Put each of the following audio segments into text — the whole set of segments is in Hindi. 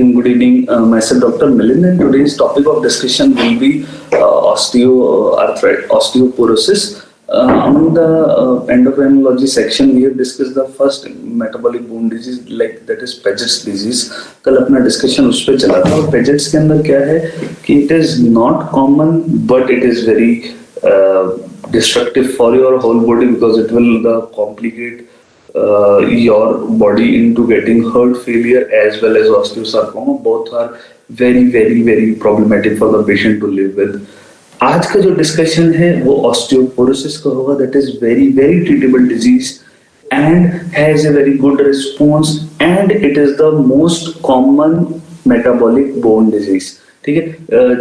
Good evening, myself Dr. Milind, and today's topic of discussion will be osteoporosis. Among the endocrinology section, we have discussed the first metabolic bone disease, like that is Paget's disease. कल अपना discussion उस पे चला था और Paget's के अंदर क्या है कि it is not common, but it is very destructive for your whole body because it will complicate your body into getting heart failure as well as osteosarcoma. Both are very problematic for the patient to live with. आज का जो डिस्कशन है वो ऑस्टियोपोरोसिस का होगा. That is very treatable disease and has a very good response and it is the most common metabolic bone disease. ठीक है,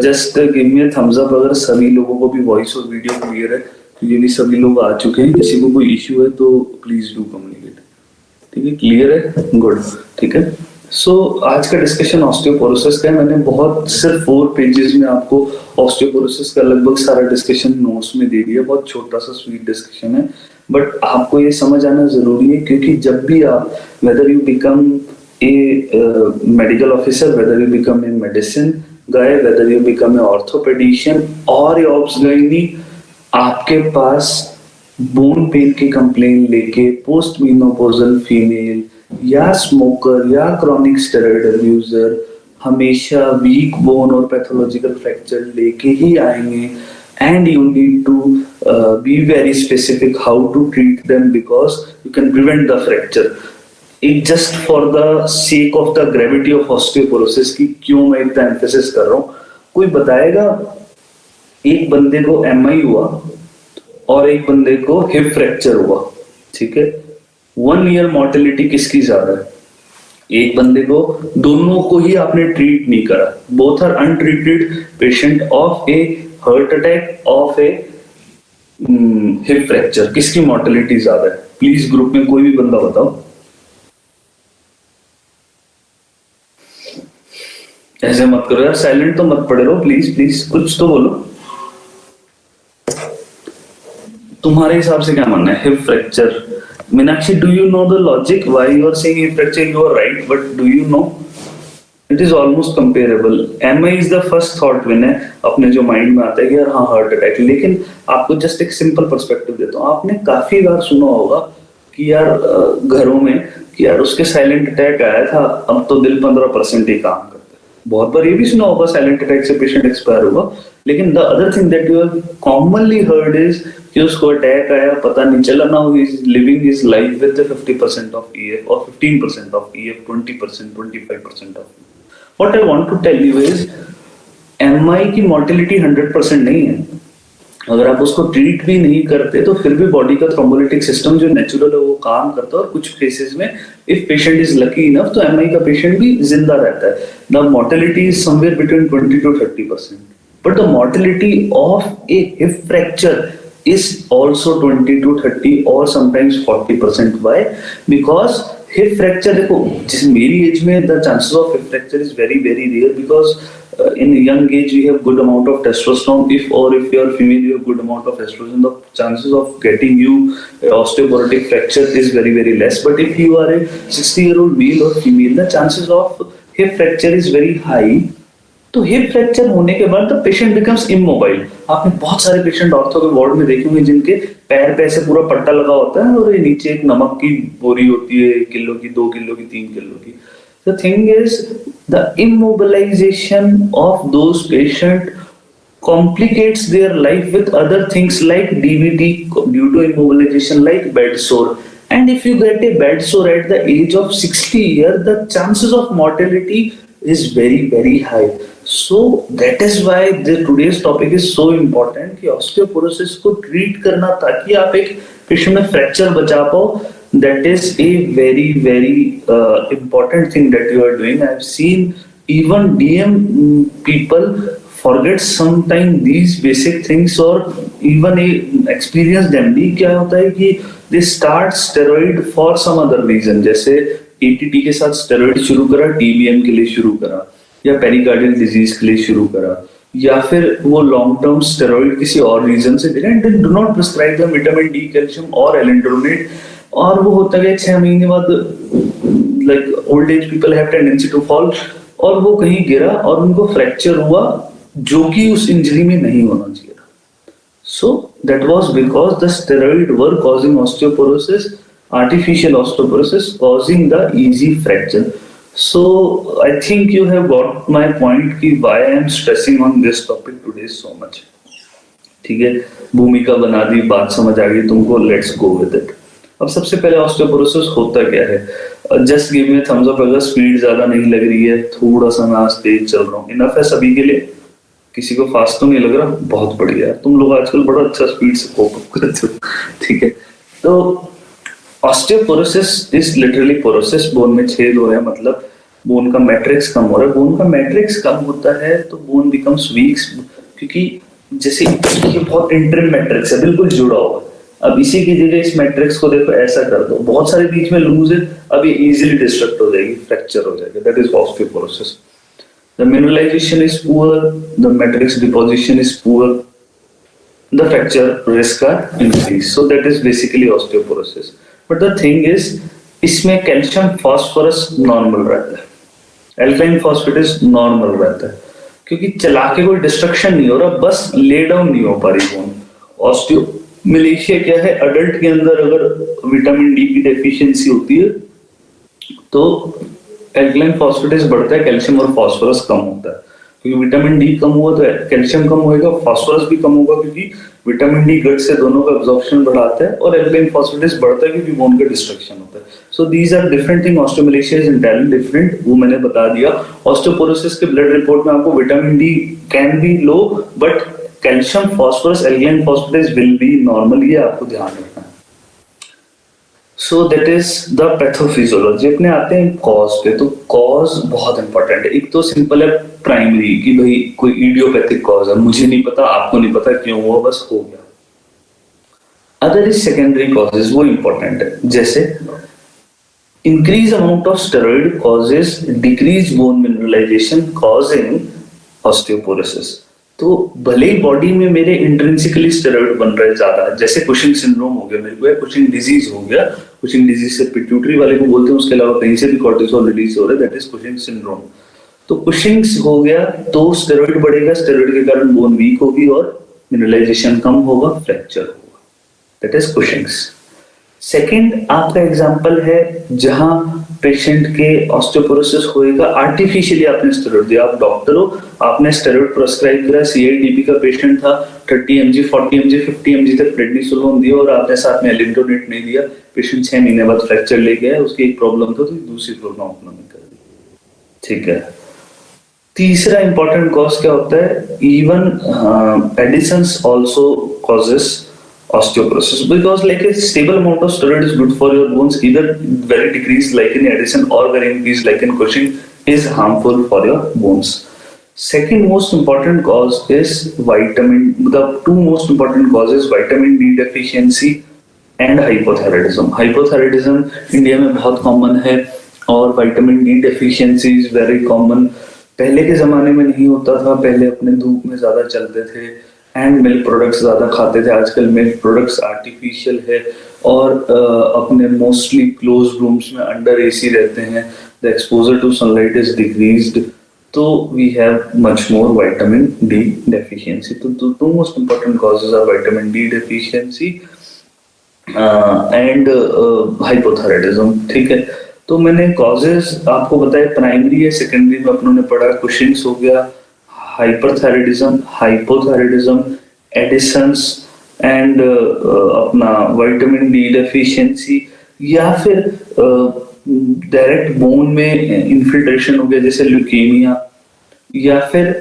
just give me a thumbs up अगर सभी लोगों को भी वॉइस और वीडियो क्लियर है. ये भी सभी लोग आ चुके हैं. किसी को कोई इश्यू है तो प्लीज डू कम्युनिकेट. ठीक है, क्लियर है, गुड. ठीक है, सो आज का डिस्कशन ऑस्टियोपोरोसिस का है. मैंने बहुत सिर्फ 4 पेजेस में आपको ऑस्टियोपोरोसिस का लगभग सारा डिस्कशन नोट्स में दे दिया. बहुत छोटा सा स्वीट डिस्कशन है, बट आपको ये समझ आना जरूरी है क्योंकि जब भी आप whether you become a medical officer, whether you become a medicine guy, whether you become a orthopedician और ए ऑब्स गायनी, आपके पास बोन पेन की कंप्लेन लेके पोस्ट मेनोपॉजल फीमेल या स्मोकर या क्रॉनिक स्टेरॉइड अब्यूजर हमेशा वीक बोन और पैथोलॉजिकल फ्रैक्चर लेके ही आएंगे. And you need to be very specific how to treat them because you can prevent the fracture. It just for the sake of the gravity of osteoporosis की क्यों मैं इतना एम्फेसिस कर रहा हूँ. कोई बताएगा एक बंदे को एमआई हुआ और एक बंदे को हिप फ्रैक्चर हुआ. ठीक है, 1 ईयर मोर्टेलिटी किसकी ज्यादा है? एक बंदे को, दोनों को ही आपने ट्रीट नहीं करा. Both are untreated patient of a heart attack, of a hip fracture. किसकी मोर्टेलिटी ज्यादा है? प्लीज ग्रुप में कोई भी बंदा बताओ. ऐसे मत करो यार, साइलेंट तो मत पड़े रहो. प्लीज कुछ तो बोलो. तुम्हारे हिसाब से क्या मानना है? Hip fracture. Meenakshi, do you know the logic why you are saying hip fracture? You are right, but do you know it is almost comparable. MI is the first thought when है अपने जो माइंड में आता है कि यार हाँ हार्ट अटैक. लेकिन आपको जस्ट एक सिंपल पर्सपेक्टिव देता हूँ. आपने काफी बार सुना होगा कि यार घरों में कि यार उसके साइलेंट अटैक आया था, अब तो दिल 15% ही काम करता है. बहुत बार ये भी सुना होगा साइलेंट अटैक से पेशेंट एक्सपायर होगा. लेकिन the other thing that you have commonly heard is कि उसको अटैक आया, पता नहीं चला, now he is living his life with 50% of EF और 15% of EF, 20%, 25% of. What I want to tell you is MI की मोर्टेलिटी 100% नहीं है. अगर आप उसको ट्रीट भी नहीं करते तो फिर भी बॉडी का थ्रोम्बोलिटिक सिस्टम जो नेचुरल है वो काम करता है. और कुछ केसेस में if patient is lucky enough तो एमआई का पेशेंट भी जिंदा रहता है. The mortality is somewhere between 20 to 30%, but the mortality of a hip fracture is also 20 to 30 or sometimes 40%. Why? Because hip fracture, देखो जिस मेरी एज में the chances of hip fracture is very rare because in a young age we have good amount of testosterone. If you are female, you have good amount of estrogen, the chances of getting you osteoporotic fracture is very less. But if you are a 60-year-old male or female, the chances of hip fracture is very high. तो हिप फ्रैक्चर होने के बाद द पेशेंट बिकम्स इमोबाइल. आपने बहुत सारे पेशेंट ऑर्थो के वार्ड में देखे होंगे जिनके पैर पे ऐसे पूरा पट्टा लगा होता है और नीचे एक नमक की बोरी होती है, 1 किलो की, 2 किलो की, 3 किलो की. The thing is the immobilisation of those patient complicates their life with other things like DVT due to immobilization, like bed sore. And if you get a bed sore at the age of 60 years, the chances of mortality is very high. So that is why today's topic is so important कि osteoporosis को treat करना ताकि आप एक पेशेंट में फ्रैक्चर बचा पाओ. That is a very important thing that you are doing. I have seen even DM people forget sometime these basic things, or even a experienced MD क्या होता है कि they start steroid for some other reason. जैसे ATT के साथ स्टेरॉइड शुरू करा, TBM के लिए शुरू करा, या पेरिकार्डियल डिजीज के लिए शुरू करा, या फिर वो लॉन्ग टर्म स्टेरॉइड किसी और रीजन से दे रहे हैं. Do not prescribe the vitamin D, calcium और एलेंड्रोनेट. और वो होता है 6 महीने बाद, like old age people have tendency to fall और वो कहीं गिरा और उनको फ्रैक्चर हुआ, जो कि उस इंजरी में नहीं होना चाहिए था. So that was because the steroid were causing osteoporosis, artificial osteoporosis, causing the easy fracture. So I think you have got my point कि why I am stressing on this topic today so much. ठीक है, भूमिका बना दी, बात समझ आ गई तुमको, लेट्स गो विद इट. अब सबसे पहले ऑस्टियोपोरोसिस होता क्या है? Just give me thumbs up अगर स्पीड ज्यादा नहीं लग रही है, थोड़ा सा मैं आज तेज चल रहा हूँ. इनफ है सभी के लिए? किसी को फास्ट तो नहीं लग रहा? बहुत बढ़िया है, तुम लोग आजकल बड़ा अच्छा स्पीड से कोप अप करते हो. ठीक है, तो ऑस्टियोपोरोसिस इज लिटरली पोरोसिस, बोन में छेद हो रहे हैं, मतलब बोन का मैट्रिक्स कम हो रहा है. बोन का मैट्रिक्स कम होता है तो बोन बिकम्स वीक, क्योंकि जैसे ये बहुत इंटरम मैट्रिक्स है, बिल्कुल जुड़ा हुआ. अब इसी की जगह इस मैट्रिक्स को देखो ऐसा कर दो, बहुत सारे बीच में लूज है, अब ये इजीली डिस्ट्रक्ट हो जाएगी, फ्रैक्चर हो जाएगा. That is osteoporosis. The mineralization is poor, the matrix deposition is poor, the fracture risk are increased. So that is basically osteoporosis. But the thing is, इसमें कैल्शियम फास्फोरस नॉर्मल रहता है, एल्काइन फॉस्फेटेस नॉर्मल रहता है, क्योंकि चला के कोई डिस्ट्रक्शन नहीं हो रहा, बस ले डाउन नहीं हो पा रही बोन. ऑस्टियोमिलेशिया क्या है? अडल्ट के अंदर अगर विटामिन डी की डेफिशिएंसी होती है तो एल्कलाइन फॉस्फेटेस बढ़ता है, कैल्शियम और फास्फोरस कम होता है. क्योंकि विटामिन डी कम हुआ तो कैल्शियम कम होएगा, फास्फोरस भी कम होगा, क्योंकि विटामिन डी गट से दोनों का एब्जॉर्प्शन बढ़ाता है, और एल्कलाइन फॉस्फेटेस बढ़ता है क्योंकि बोन का डिस्ट्रक्शन होता है. So these are different thing. Osteomalacia is entirely different, वो मैंने बता दिया. ऑस्टियोपोरोसिस के ब्लड रिपोर्ट में आपको vitamin D can be low, but calcium phosphorus alkaline phosphatase will be normal, ये आपको ध्यान रखना है. सो दैट इज द पैथोफिजियोलॉजी. अपने आते हैं कॉज पे, तो कॉज बहुत इंपॉर्टेंट है. एक तो सिंपल है प्राइमरी, कि भाई कोई इडियोपैथिक कॉज है, मुझे नहीं पता, आपको नहीं पता क्यों हुआ, बस हो गया. अदर इज सेकेंडरी कॉजेज, वो इंपॉर्टेंट है. जैसे increase amount of steroid causes decrease bone mineralisation causing osteoporosis. तो भले ही बॉडी में मेरे इंट्रिंसिकली स्टेरॉइड बन रहे ज्यादा, जैसे कुशिंग सिंड्रोम हो गया मेरे को, या कुशिंग डिजीज हो गया. कुशिंग डिजीज से पिट्यूटरी वाले को बोलते हैं, उसके अलावा कहीं से भी कॉर्टिसोल रिलीज हो रहा है, दैट इज कुशिंग सिंड्रोम. तो कुशिंग हो गया तो स्टेरॉइड बढ़ेगा, स्टेरॉइड के कारण बोन वीक होगी और मिनरलाइजेशन कम होगा, फ्रैक्चर होगा. That is Cushing's. सेकेंड आपका एग्जाम्पल है जहां पेशेंट के ऑस्टियोपोरोसिस होएगा, आर्टिफिशियली आपने स्टेरॉइड दिया. आप डॉक्टर हो, आपने स्टेरॉइड प्रिस्क्राइब करा, सीआईडीपी का पेशेंट था, 30 mg 40 mg 50 mg तक प्रेडनिसोलोन दिया, और आपने साथ में एलिंटोनेट नहीं दिया. पेशेंट 6 महीने बाद फ्रैक्चर ले गया, उसकी एक प्रॉब्लम था तो दूसरी प्रॉब्लम अपना में कर दी. ठीक है. तीसरा इंपॉर्टेंट कॉज क्या होता है? Even additions also causes osteoporosis, because like a stable amount of steroid is good for your bones, either very decreased like in Addison or very increased like in Cushing is harmful for your bones. Second most important cause is the two most important causes, vitamin D deficiency and hypothyroidism. Hypothyroidism India में बहुत कॉमन है, और vitamin D deficiency is very common. पहले के जमाने में नहीं होता था, पहले अपने धूप में ज्यादा चलते थे एंड मिल्क प्रोडक्ट्स ज्यादा खाते थे. आजकल मिल्क प्रोडक्ट्स आर्टिफिशियल है, और अपने मोस्टली क्लोज रूम्स में अंडर एसी रहते हैं, the exposure to sunlight is decreased, तो we have much more vitamin D deficiency. तो two most important causes are vitamin D deficiency and hypothyroidism. ठीक है, तो मैंने कॉजेज आपको बताए, प्राइमरी है, सेकेंडरी में अपनों ने पढ़ा कुशिंग्स हो गया, हाइपरथायराइडिज्म, हाइपोथायराइडिज्म, एडिशंस एंड अपना विटामिन डी डेफिशिएंसी, या फिर डायरेक्ट बोन में इन्फिल्ट्रेशन हो गया जैसे ल्यूकेमिया, या फिर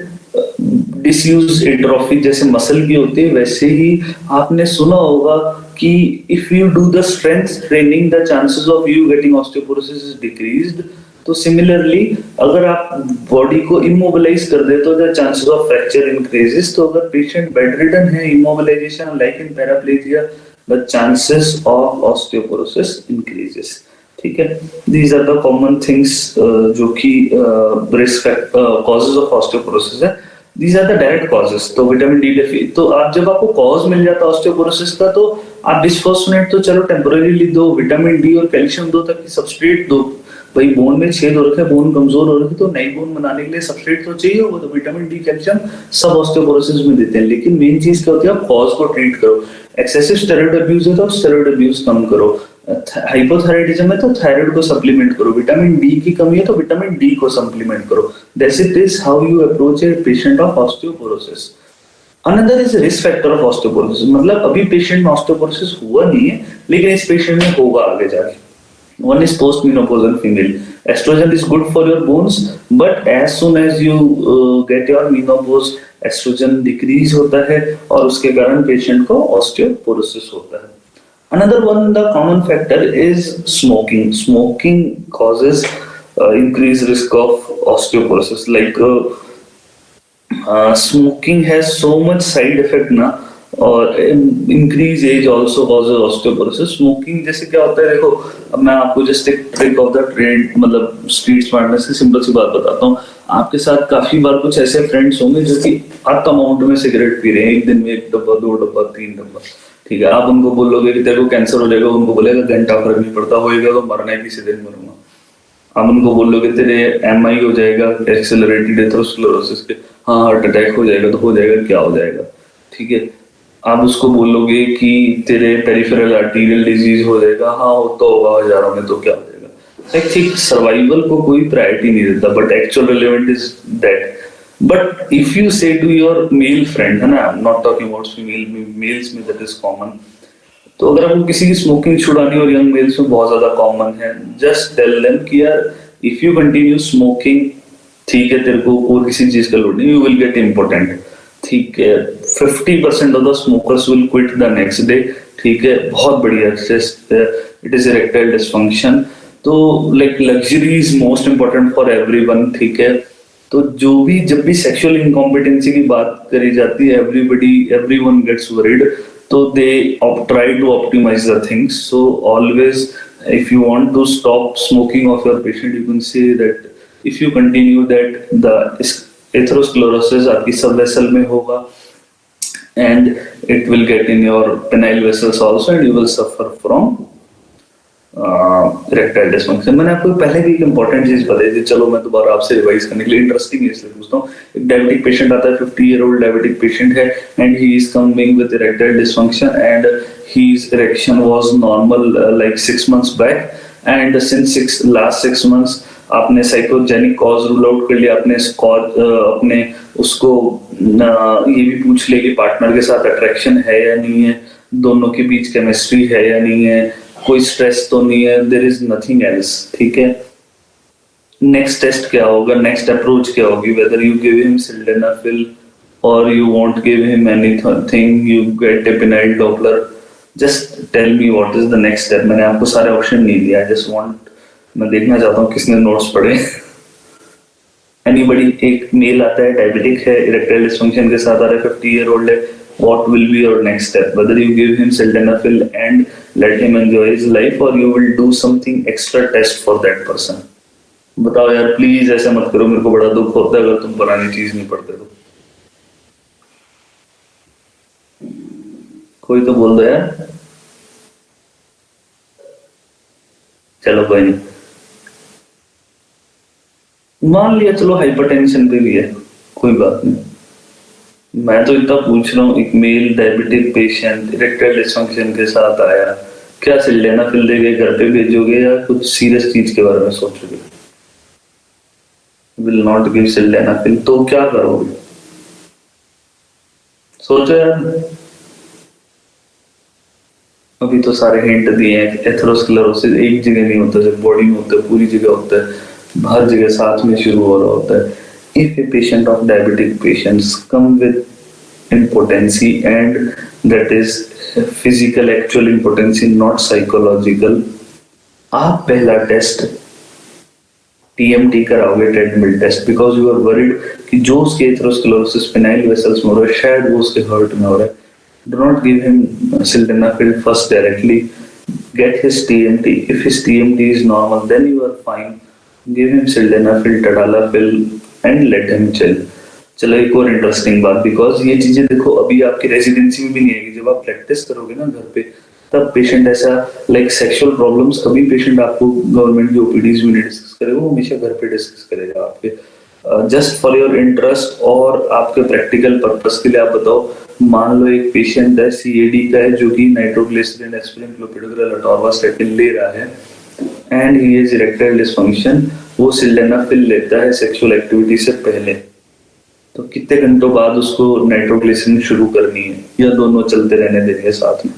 डिसयूज एट्रोफी जैसे मसल की होती है. वैसे ही आपने सुना होगा कि if you do the strength training the chances of you getting osteoporosis is decreased. तो सिमिलरली अगर आप बॉडी को इमोबिलाइज कर दे तो the chances of fracture increases. तो अगर पेशेंट बेड रिडन है, immobilisation like in paraplegia, the chances of osteoporosis increases. ठीक है, these are the common things जो कि रिस्क कॉजेज ऑफ ऑस्टियोपोरोसिस है. These are the direct causes. तो विटामिन डी डेफिशिएंसी, तो आप जब आपको कॉज मिल जाता है ऑस्टियोपोरोसिस का, तो आप बिस्फोस्फोनेट तो चलो टेम्पोरेरीली दो, विटामिन डी और कैल्शियम दो ताकि सबस्ट्रेट दो, भाई बोन में छेद हो रखा है, बोन कमजोर हो रखी है, तो नई बोन बनाने के लिए सब्सट्रेट तो चाहिए होगा, तो विटामिन डी कैल्शियम सब ऑस्टियोपोरोसिस में देते हैं। लेकिन मेन चीज क्या होती है, आप कॉज को ट्रीट करो। एक्सेसिव स्टेरॉइड अब्यूज है तो स्टेरॉइड अब्यूज कम करो, हाइपोथायराइडिज्म है तो थायराइड को सप्लीमेंट करो, विटामिन डी की कमी है तो विटामिन डी को सप्लीमेंट करो। That's it is how you approach a patient of osteoporosis. Another is risk factor of osteoporosis, मतलब अभी पेशेंट में ऑस्टियोपोरोसिस हुआ नहीं है लेकिन इस पेशेंट में होगा आगे जाके। One is postmenopausal female. Estrogen is good for your bones, but as soon as you get your menopause, estrogen decrease होता है और उसके कारण पेशेंट को osteoporosis होता है. Another one, the common factor is smoking. Smoking causes increased risk of osteoporosis. Like smoking has so much side effect ना, और increase age also causes osteoporosis. Smoking जैसे क्या होता है, देखो अब मैं आपको जस्ट एक ट्रिक ऑफ द ट्रेड, मतलब स्ट्रीट स्मार्टनेस की सिंपल सी बात बताता हूँ। आपके साथ काफी बार कुछ ऐसे फ्रेंड्स होंगे जो कि अत अमाउंट में सिगरेट पी रहे हैं, एक दिन में 1 डब्बा 2 डब्बा 3 डब्बा, ठीक है। आप उनको बोलोगे कि तेरे को कैंसर हो जाएगा, उनको बोलेगा घंटा फर्क नहीं पड़ता, होएगा तो मरना है, किसी दिन मरूंगा। आप उनको बोलोगे तेरे एमआई हो जाएगा, एक्सेलरेटेड एथेरोस्क्लेरोसिस के, हाँ हार्ट अटैक हो जाएगा तो हो जाएगा, क्या हो जाएगा, ठीक है। आप उसको बोलोगे कि तेरे पेरिफेरल आर्टीरियल डिजीज हो जाएगा, हाँ हो तो होगा हजारों में, तो क्या हो जाएगा। ठीक, सर्वाइवल को कोई प्रायोरिटी नहीं देता, but actual relevant is that. But if you say to your male friend, है ना, I am not talking about female, males में दैट इज कॉमन। तो अगर आपको किसी की स्मोकिंग छुड़ानी और यंग मेल्स में बहुत ज्यादा कॉमन है, जस्ट टेल देम कि यार इफ यू कंटिन्यू स्मोकिंग, ठीक है, तेरे को और किसी चीज का लोड नहीं, यू विल गेट इम्पोर्टेंट, ठीक है। 50% of the smokers will quit the next day, ठीक है, बहुत बढ़िया। इट इज इरेक्टाइल डिसफंक्शन, तो like luxury is most important for everyone, ठीक है। तो जो भी जब भी सेक्सुअल इनकॉम्पिटेंसी की बात करी जाती है, एवरीवन गेट्स वरीड, तो they try to optimise the things. So always if you want to stop smoking of your patient, you can say that if you continue that the atherosclerosis आपकी सब वेसल में होगा, and it will get in your penile vessels also, and you will suffer from erectile dysfunction. मैंने आपको पहले भी एक इंपॉर्टेंट चीज बताई थी, चलो मैं दोबारा आपसे रिवाइज करने के लिए, इंटरेस्टिंग है इसलिए पूछता हूँ। एक डायबिटिक पेशेंट आता है, 50-year-old डायबिटिक पेशेंट है, and he is coming with erectile dysfunction, and his erection was normal like 6 months back, and since last 6 months आपने साइकोजेनिक कॉज रूल आउट कर लिया, अपने उसको ये भी पूछ लिया कि पार्टनर के साथ अट्रैक्शन है या नहीं है, दोनों के बीच केमिस्ट्री है या नहीं है, कोई स्ट्रेस तो नहीं है, देयर इज नथिंग एल्स, ठीक है। नेक्स्ट टेस्ट क्या होगा, नेक्स्ट अप्रोच क्या होगी, whether you give him sildenafil और you won't give him anything, you get a penile Doppler, just tell me what is the next step. मैंने आपको सारे ऑप्शन नहीं दिया, आई जस्ट वांट, मैं देखना चाहता हूँ किसने नोट्स पढ़े। एनीबडी, एक मेल आता है, डायबिटिक है, इरेक्टाइल डिसफंक्शन के साथ आ रहा है, 50-year-old है, what will be your next step, whether you give him sildenafil and let him enjoy his life, और you will do something extra test for that person. बताओ यार, प्लीज ऐसा मत करो, मेरे को बड़ा दुख होता है अगर तुम पुरानी चीज नहीं पढ़ते तो। कोई तो बोल दो यार, चलो कोई नहीं, मान लिया चलो हाइपरटेंशन पे भी है, कोई बात नहीं। मैं तो इतना पूछ रहा हूँ, एक male diabetic patient erectile dysfunction के साथ आया, क्या सिल्डेनाफिल देके घर पे भेजोगे या कुछ सीरियस चीज के बारे में सोचोगे? विल नॉट गिव सिल्डेनाफिल, तो क्या करोगे? सोचो यार। अभी तो सारे हिंट दिए हैं, एथेरोस्क्लेरोसिस एक जगह नहीं होता, जब बॉडी में होता है पूरी जगह होता है, हर जगह साथ में शुरू हो रहा होता है। If a patient of diabetic patients come with impotency, and that is physical actual impotency, not psychological, आप पहला टेस्ट TMT कराओगे, treadmill test, because you are worried कि जो उसके एथेरोस्क्लेरोसिस पेनाइल वेसल्स में हो रहा है, शायद वो उसके हार्ट में हो रहा है। Do not give him sildenafil first directly. Get his TMT. If his TMT is normal, then you are fine. Give him sildenafil, tadalafil, and let him chill. चलो एक और इंटरेस्टिंग बात, बिकॉज ये चीजें देखो अभी आपकी रेजिडेंसी में भी नहीं आएगी, जब आप प्रैक्टिस करोगे ना घर पे, तब पेशेंट ऐसा लाइक सेक्सुअल प्रॉब्लम्स कभी पेशेंट आपको गवर्नमेंट की ओपीडीज में नहीं डिस्कस करेगा, वो हमेशा घर पे डिस्कस करेगा आपके। जस्ट फॉर योर इंटरेस्ट और आपके प्रैक्टिकल पर्पस के लिए आप बताओ, मान लो एक पेशेंट है सीएडी का है जो कि नाइट्रोग्लिसरीन, एस्पिरिन, क्लोपिडोग्राल, अटॉर्वास्टेटिन ले रहा है and he is erectile dysfunction, वो सिल्डेनाफिल लेता है सेक्सुअल एक्टिविटी से पहले, तो कितने घंटों बाद उसको नाइट्रोग्लिसरीन शुरू करनी है या दोनों चलते रहने देंगे साथ में?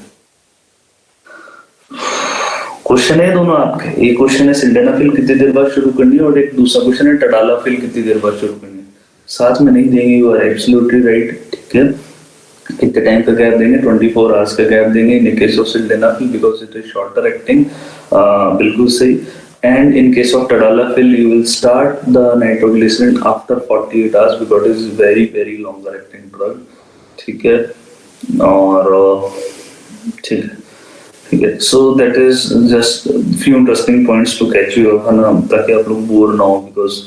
क्वेश्चन है दोनों आपके, एक क्वेश्चन है सिल्डेनाफिल कितनी देर बाद शुरू करनी है और एक दूसरा क्वेश्चन है टडालाफिल कितनी देर बाद शुरू करनी है, साथ में नहीं देंगे, यू आर एब्सोल्युटली राइट। ठीक है, कितने टाइम का गैप देंगे? 24 आवर्स का गैप देंगे in case of sildenafil because it is shorter acting, बिल्कुल सही। And in case of tadalafil, you will start the nitroglycerin after 48 hours because it is very very longer acting drug. ठीक है, और ठीक है, so that is just few interesting points to catch you up, है ना, ताकि आप लोग बोर ना हो, बिकॉज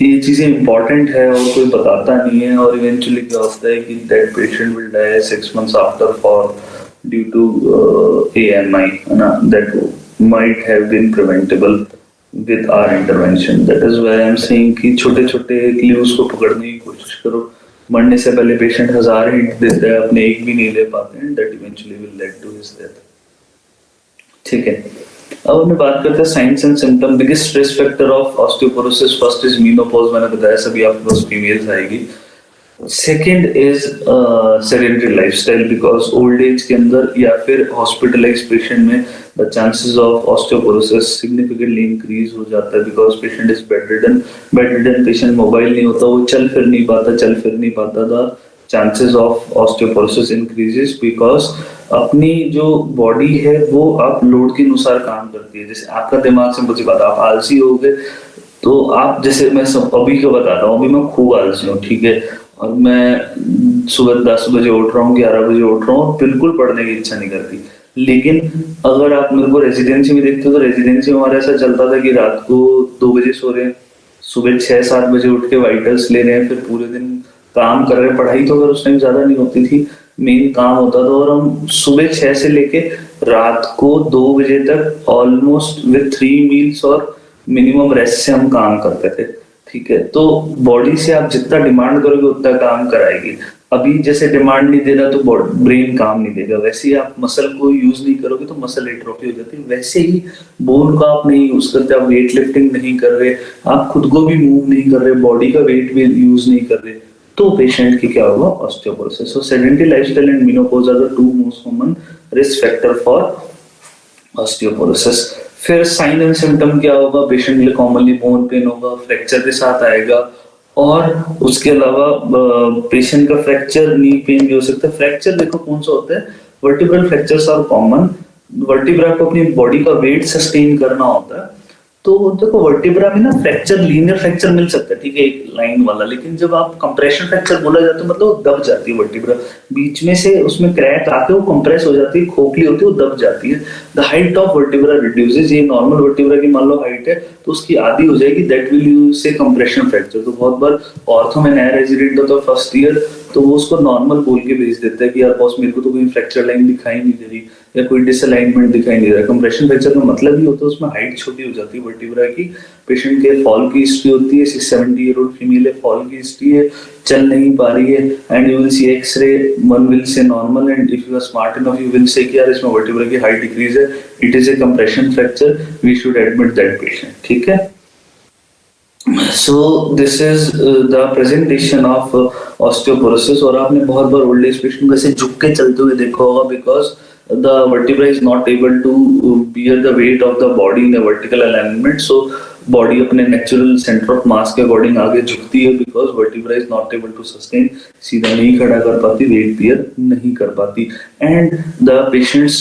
ये चीजें इंपॉर्टेंट है और कोई बताता नहीं है, और इवेंचुअली क्या होता है कि that patient will die 6 months after for due to AMI, है ना, that might have been preventable with our intervention. That is why I am saying कि छोटे छोटे क्लूज को पकड़ने की कोशिश करो। मरने से पहले पेशेंट 1000 हिट देता है, अपने एक भी नहीं ले पाते हैं, that eventually will lead to his death. ठीक है, अब हमें बात करते हैं science and symptom. Biggest risk factor of osteoporosis, first is menopause, मैंने बताया सभी आपके पास फीमेल्स आएगी। Second is sedentary lifestyle, because old age के अंदर या फिर हॉस्पिटलाइज पेशेंट में the chances of osteoporosis significantly increase हो जाता है because patient is bedridden patient mobile नहीं होता, वो चल फिर नहीं पाता, the chances of osteoporosis increases because अपनी जो बॉडी है वो आप लोड के अनुसार काम करती है। जैसे आपका दिमाग, सिंपल सी बात, आप आलसी हो गए तो आप, जैसे मैं सब अभी को बताता हूँ, अभी मैं खूब आलसी हूँ, ठीक है, और मैं सुबह 10 बजे उठ रहा हूँ, 11 बजे उठ रहा हूँ, बिल्कुल पढ़ने की इच्छा नहीं करती। लेकिन अगर आप मेरे को रेजिडेंसी में देखते हो तो रेजिडेंसी में हमारा ऐसा चलता था कि रात को 2 बजे सो रहे हैं, सुबह 6-7 बजे उठ के वाइटल्स ले रहे हैं, फिर पूरे दिन काम कर रहे हैं। पढ़ाई तो अगर उस टाइम ज्यादा नहीं होती थी, मेन काम होता था, और हम सुबह 6 से लेके रात को 2 बजे तक ऑलमोस्ट विद 3 मील्स और मिनिमम रेस्ट से हम काम करते थे। ठीक है, तो बॉडी से आप जितना डिमांड करोगे उतना काम कराएगी। अभी जैसे डिमांड नहीं दे रहा तो ब्रेन काम नहीं देगा, वैसे ही आप मसल को यूज नहीं करोगे तो मसल एट्रोफी हो जाती है। वैसे ही बोन का आप नहीं यूज करते, आप वेट लिफ्टिंग नहीं कर रहे, आप खुद को भी मूव नहीं कर रहे, बॉडी का वेट भी यूज नहीं कर रहे, तो पेशेंट की क्या होगा? Osteoporosis. So sedentary lifestyle and menopause are the 2 most common risk factor for osteoporosis. फिर साइन एंड सिम्टम क्या होगा? पेशेंट के लिए कॉमनली बोन पेन होगा, फ्रैक्चर के साथ आएगा, और उसके अलावा पेशेंट का फ्रैक्चर नी पेन भी हो सकता है। फ्रैक्चर देखो कौन सा होता है, vertebral fractures are common. Vertebra को अपनी बॉडी का वेट सस्टेन करना होता है, तो देखो वर्टिब्रा में ना फ्रैक्चर, लीनियर फ्रैक्चर मिल सकता है, ठीक है, एक लाइन वाला, लेकिन जब आप कंप्रेशन फ्रैक्चर बोला जाता है मतलब वो दब जाती है वर्टिब्रा, बीच में से उसमें क्रैक आके वो कंप्रेस हो जाती है, खोखली होती है, वो दब जाती है। The height of vertebra reduces, ये नॉर्मल वर्टिब्रा की मान लो हाइट है तो उसकी आधी हो जाएगी, दैट विल यू से कंप्रेशन फ्रैक्चर। तो बहुत बार ऑर्थो में नया रेजिडेंट होता है फर्स्ट ईयर, तो वो उसको नॉर्मल बोल के भेज देता है कि यार बॉस मेरे को तो कोई फ्रैक्चर लाइन दिखाई नहीं दे रही या कोई डिसअलाइनमेंट दिखाई नहीं दे रहा। कंप्रेशन फ्रैक्चर का मतलब ही होता है उसमें हाइट छोटी हो जाती है वर्टिब्रा की। पेशेंट के फॉल की हिस्ट्री होती है, 70 ईयर ओल्ड फीमेल है, फॉल की हिस्ट्री है, चल नहीं पा रही है, and you will see X-ray, one will say normal, and if you are smart enough you will say कि यार इसमें वर्टिब्रा की हाइट डिक्रीज है, it is a compression fracture, we should admit that patient. ठीक है, so this is the presentation of osteoporosis। और आपने बहुत बार ओल्ड एज पेशेंट को ऐसे झुक के चलते हुए देखा होगा, because the vertebra is not able to bear the weight of the body in a vertical alignment, so body अपने natural center of mass के अकॉर्डिंग आगे झुकती है, because vertebra is not able to sustain, सीधा नहीं खड़ा कर पाती, weight bear नहीं कर पाती, and the patient's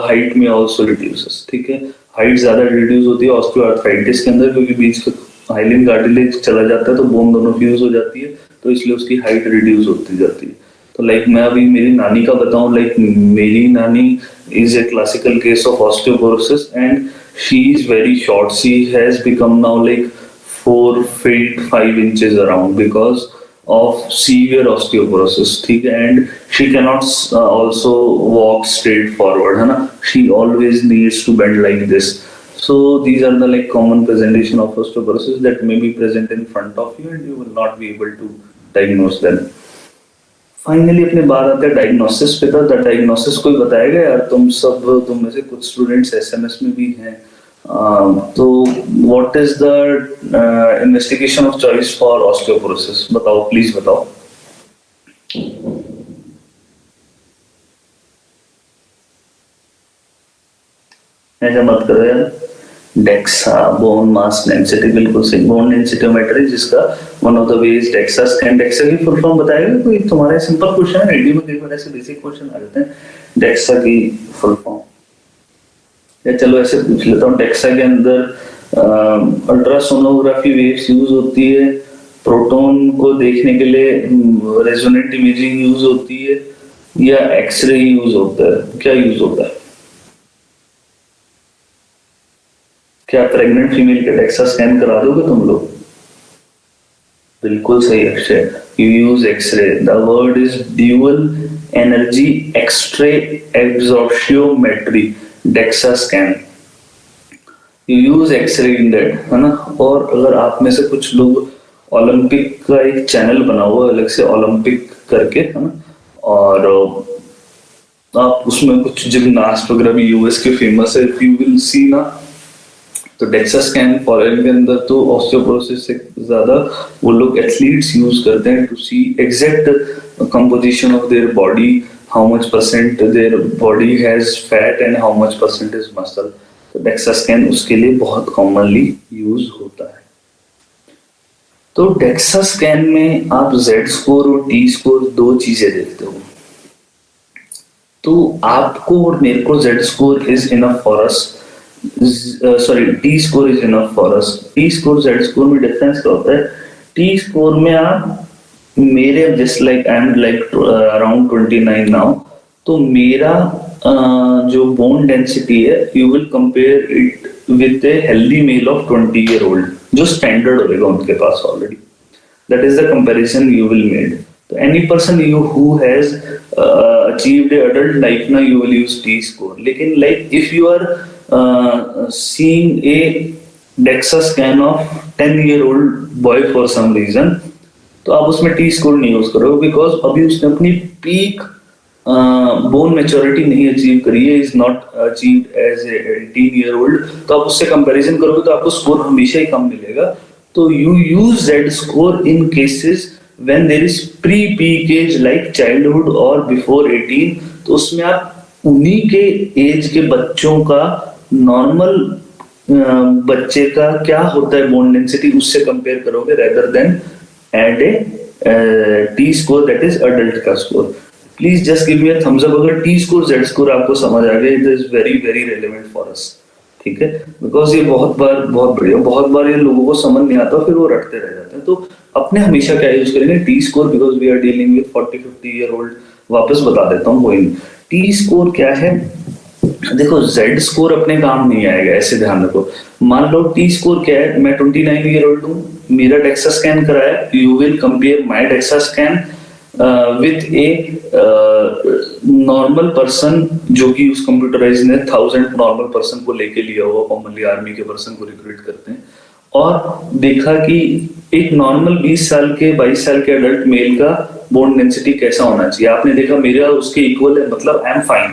height में also reduces। ठीक है, हाइट ज्यादा रिड्यूस होती है ऑस्टियोआर्थराइटिस के अंदर, क्योंकि बीच का हाइलिन कार्टिलेज चला जाता है तो बोन दोनों फ्यूज हो जाती है, तो इसलिए उसकी हाइट रिड्यूस होती जाती है। तो लाइक मैं अभी मेरी नानी का बताऊं, लाइक मेरी नानी is a classical case of osteoporosis and she is very short, she has become now like 4 feet 5 inches around, because of severe osteoporosis, ठीक है, and she cannot also walk straight forward, है ना, she always needs to bend like this. So these are the like common presentation of osteoporosis that may be present in front of you and you will not be able to diagnose them. Finally अपने बात आते हैं डायग्नोसिस पे। था डायग्नोसिस कोई बताएगा यार? तुम में से कुछ स्टूडेंट्स एसएमएस में भी हैं, तो what is the investigation of choice for osteoporosis? बताओ, प्लीज बताओ। ऐसा मत करो यार। डेक्सा, बोन मास डेंसिटी, बिल्कुल सही, बोन डेंसिटोमेट्री, जिसका one of the way is DEXA scan. DEXA की फुल फॉर्म बताएगा कोई? तुम्हारे सिंपल क्वेश्चन है, रेडियो में कई बार ऐसे बेसिक क्वेश्चन आ जाते हैं। डेक्सा की फुल फॉर्म या चलो ऐसे पूछ लेता हूँ। डेक्सा के अंदर अल्ट्रासोनोग्राफी वेव्स यूज होती है, प्रोटॉन को देखने के लिए रेजोनेंट इमेजिंग यूज होती है, या एक्सरे यूज होता है? क्या यूज होता है? क्या प्रेग्नेंट फीमेल के डेक्सा स्कैन करा दोगे तुम लोग? बिल्कुल सही Akshay, you use x-ray. The word is dual energy x-ray absorptiometry, DEXA scan, you use x-ray in that, है ना। और अगर आप में से कुछ लोग, ओलंपिक का एक चैनल बना हुआ अलग से, ओलंपिक करके, है ना, और आप उसमें कुछ जिम्नास्ट वगैरह भी यूएस के फेमस है, यू विल सी ना। तो डेक्सा स्कैन फॉरेन के अंदर तो ऑस्टियोपोरोसिस से ज्यादा वो लोग एथलीट्स यूज करते हैं to see exact composition of their body, how much percent their body has fat and how much percent is muscle. तो डेक्सा स्कैन उसके लिए बहुत कॉमनली यूज होता है। तो डेक्सा स्कैन में आप जेड स्कोर और टी स्कोर दो चीजें देखते हो। तो आपको और मेरे को Z score is enough for us, sorry T score is enough for us. T score Z score में डिफरेंस क्या होता है? टी स्कोर में आप मेरे, just like I am like around 29 now, तो मेरा जो बोन डेंसिटी है, you will compare it with a healthy male of 20 year old, जो स्टैंडर्ड होगा उनके पास already. That is the comparison you will made. तो any person you who has achieved a adult life ना, you will use T score. लेकिन like if you are seeing a DEXA scan of 10-year-old boy for some reason, तो आप उसमें टी स्कोर नहीं यूज करोगे, बिकॉज अभी उसने अपनी पीक बोन मेच्योरिटी नहीं अचीव करी है, is not achieved as a 18-year-old। तो आप उससे कंपैरिजन करोगे तो आपको स्कोर हमेशा ही कम मिलेगा। तो you use Z score in cases when there is pre peak age like childhood और बिफोर 18। तो उसमें आप उन्हीं के एज के बच्चों का, नॉर्मल बच्चे का क्या होता है बोन डेंसिटी, उससे कंपेयर करोगे, rather than add a T score that is adult का स्कोर। Please just give me a thumbs up अगर टी स्कोर जेड स्कोर आपको समझ आ गया। It is very very relevant for us, ठीक है, बिकॉज ये बहुत बढ़िया, बहुत बार ये लोगों को समझ नहीं आता, फिर वो रटते रह जाते हैं। तो अपने हमेशा क्या यूज करेंगे? T score, because we are dealing with 40-50 year old. वापस बता देता हूँ, कोई टी स्कोर क्या है। देखो जेड स्कोर अपने काम नहीं आएगा, ऐसे ध्यान रखो। मान लो टी स्कोर क्या है, मैं 29 ईयर ओल्ड हूँ, मेरा डेक्सा स्कैन कराया, you will compare my DEXA scan with a normal person, जो कि उस कंप्यूटराइज ने 1000 नॉर्मल पर्सन को लेके लिया हुआ, कॉमनली आर्मी के पर्सन को रिक्रूट करते हैं, और देखा कि एक नॉर्मल 20 साल के 22 साल के अडल्ट मेल का बोन डेंसिटी कैसा होना चाहिए। आपने देखा मेरा उसके इक्वल है, मतलब आई एम फाइन।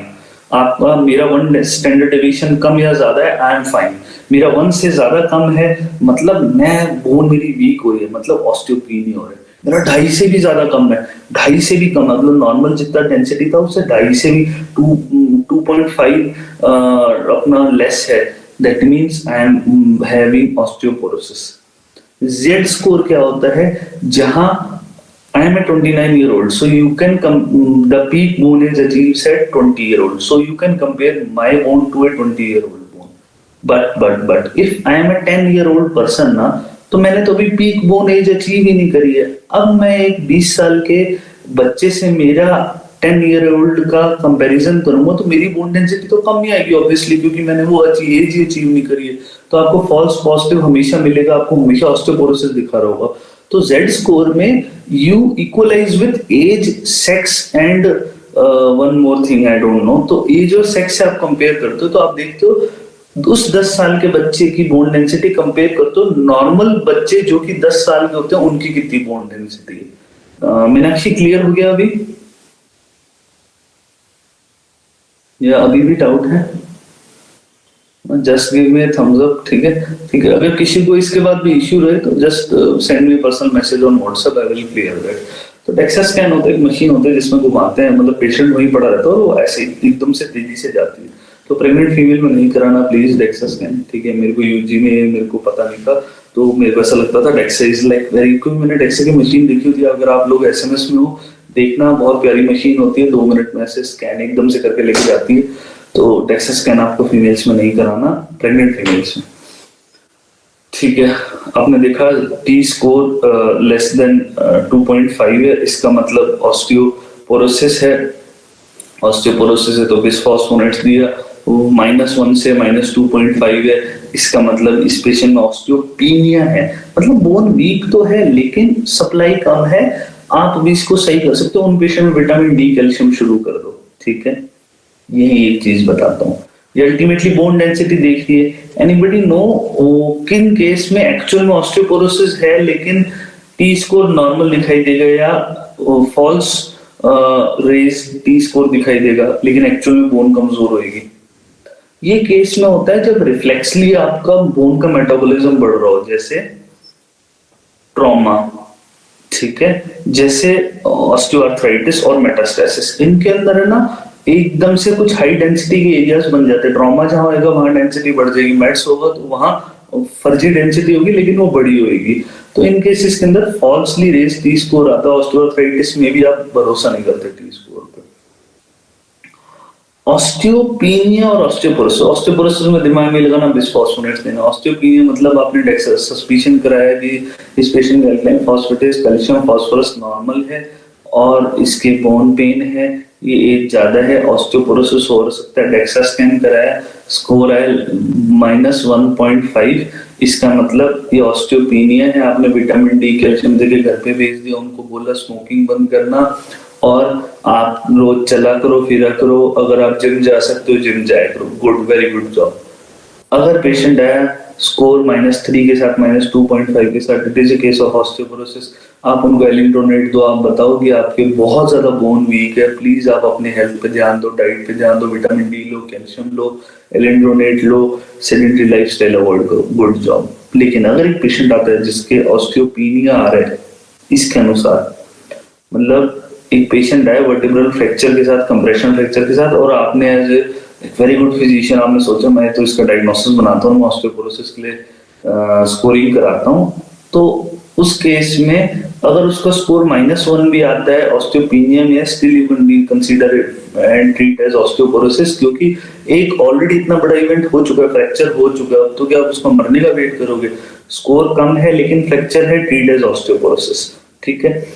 आपका मेरा 1 स्टैंडर्ड डेविएशन कम या ज्यादा है, आई एम फाइन। मेरा 1 से ज्यादा कम है, मतलब मैं बोन मेरी वीक हो रही है, मतलब ऑस्टियोपीनिया हो रहा है। मेरा 2.5 से भी ज्यादा कम है, 2.5 से भी कम, मतलब नॉर्मल जितना डेंसिटी था उससे 2.5 से भी 2.5 अपना लेस है, that means I am having osteoporosis. Z score क्या होता है? जहां I am a 29-year old, so you can the peak bone is achieved at 20-year-old, so you can compare my bone to a 20-year-old bone. But if I am a 10-year-old person ना, तो मैंने तो अभी पीक बोन एज अचीव ही नहीं करी है। अब मैं एक 20 साल के बच्चे से मेरा 10-year-old का कंपैरिजन करूंगा तो मेरी बोन डेंसिटी तो कम ही आएगी ऑब्वियसली, क्योंकि मैंने वो एज ही अचीव नहीं करी है। तो आपको फॉल्स पॉजिटिव हमेशा मिलेगा, आपको हमेशा ऑस्टियोपोरोसिस दिखा रहा होगा। तो जेड स्कोर में you equalize with age, sex and one more thing I don't know. तो एज और सेक्स से आप कंपेयर करते हो तो आप देखते हो उस 10 साल के बच्चे की बोन डेंसिटी कंपेयर करते हो नॉर्मल बच्चे जो कि 10 साल के होते हैं उनकी कितनी बोन डेंसिटी है। मीनाक्षी क्लियर हो गया अभी या अभी भी डाउट है? Just give me thumbs up. ठीक है ठीक है, अगर किसी को इसके बाद भी इश्यू रहे तो just send me personal message on WhatsApp, I will clear that. तो डेक्सा स्कैन होता है, एक मशीन होता है जिसमें घुमाते हैं, मतलब पेशेंट वहीं पड़ा रहता है और वो ऐसे एकदम से तेजी से जाती है। तो प्रेग्नेंट फीमेल में नहीं कराना प्लीज डेक्सा स्कैन। ठीक है, मेरे को यूजी में मेरे को पता नहीं था तो मेरे को ऐसा लगता था डेक्सा इज लाइक वेरी, क्योंकि मैंने डेक्सा की मशीन देखी होती है। अगर आप लोग एसएमएस में हो देखना, बहुत प्यारी मशीन होती है, 2 मिनट में ऐसे स्कैन एकदम से करके लेके जाती है। तो डेक्सा स्कैन आपको फीमेल्स में नहीं कराना, प्रेग्नेंट फीमेल्स में। ठीक है, आपने देखा टी स्कोर लेस देन 2.5 है, इसका मतलब ऑस्टियोपोरोसिस है। ऑस्टियोपोरोसिस है तो बिस्फॉस्फोनेट्स दिया, वो -1 से -2.5 है, इसका मतलब इस पेशेंट में ऑस्टियोपीनिया है, मतलब बोन वीक तो है लेकिन सप्लाई कम है। आप भी इसको सही कर सकते हो, उन पेशेंट में विटामिन डी कैल्शियम शुरू कर दो। ठीक है, यही एक चीज बताता हूँ। ये अल्टीमेटली बोन डेंसिटी देखिए, एनीबडी नो किन केस में एक्चुअल में ऑस्टियोपोरोसिस है लेकिन टी स्कोर नॉर्मल दिखाई देगा या फॉल्स रेज टी स्कोर दिखाई देगा लेकिन एक्चुअल में बोन कमजोर होगी। ये केस में होता है जब रिफ्लेक्सली आपका बोन का मेटाबॉलिज्म बढ़ रहा हो, जैसे ट्रॉमा, ठीक है, जैसे ऑस्टियोआर्थराइटिस और मेटास्टेसिस। इनके अंदर है ना एकदम से कुछ हाई डेंसिटी के एरियाज बन जाते हैं। ट्रॉमा जहां होगा वहां डेंसिटी बढ़ जाएगी, मेट्स होगा तो वहां फर्जी डेंसिटी होगी लेकिन वो बड़ी होगी। तो इन केसेस के अंदर फॉल्सली रेज टी स्कोर आता है। ऑस्टियोआर्थराइटिस में भी आप भरोसा नहीं करते टी स्कोर पे। ऑस्टियोपीनिया और ऑस्टियोपोरोसिस, ऑस्टियोपोरोसिस में दिमाग में लगाना बिस्फॉस्फोनेट्स देना। ऑस्टियोपीनिया मतलब आपने डेक्सा सस्पिशन कराया कि इस पेशेंट का alkaline phosphatase calcium phosphorus normal है और इसके बोन पेन है, ये एज ज्यादा है, ऑस्टियोपोरोसिस हो सकता है। डेक्सा स्कैन कराया, स्कोर आया -1.5, इसका मतलब ये ऑस्टियोपीनिया है। आपने विटामिन डी कैल्शियम देके घर पे भेज दिया, उनको बोला स्मोकिंग बंद करना और आप रोज चला करो फिरा करो, अगर आप जिम जा सकते हो जिम जाया करो। Good, very good job. अगर पेशेंट आया स्कोर -3 के साथ -2.5 के साथ, it is a case of osteoporosis, आप उनको एलिंड्रोनेट दो। आप बताओ कि आपके बहुत ज्यादा बोन वीक है, प्लीज आप अपने हेल्थ पे ध्यान दो, डाइट पे ध्यान दो, विटामिन डी लो, कैल्शियम लो, एलिंड्रोनेट लो, सेडेंटरी लाइफस्टाइल अवॉइड करो। Good job. लेकिन अगर एक पेशेंट आता है जिसके ऑस्टियोपीनिया आ रहा है इसके अनुसार, मतलब एक पेशेंट आया वर्टिब्रल फ्रैक्चर के साथ, कंप्रेशन फ्रैक्चर के साथ, और आपने as a very good physician आपने सोचा मैं तो इसका डायग्नोसिस बनाता हूँ, ऑस्टियोपोरोसिस के लिए स्कोरिंग कराता हूँ। तो उस केस में अगर उसका स्कोर -1 भी आता है ऑस्टियोपीनिया में, still you can consider it and treat as osteoporosis, क्योंकि एक ऑलरेडी इतना बड़ा इवेंट हो चुका है, फ्रैक्चर हो चुका है, तो क्या आप उसको मरने का वेट करोगे? स्कोर कम है लेकिन फ्रैक्चर है, ट्रीट एज ऑस्टियोपोरोसिस। ठीक है,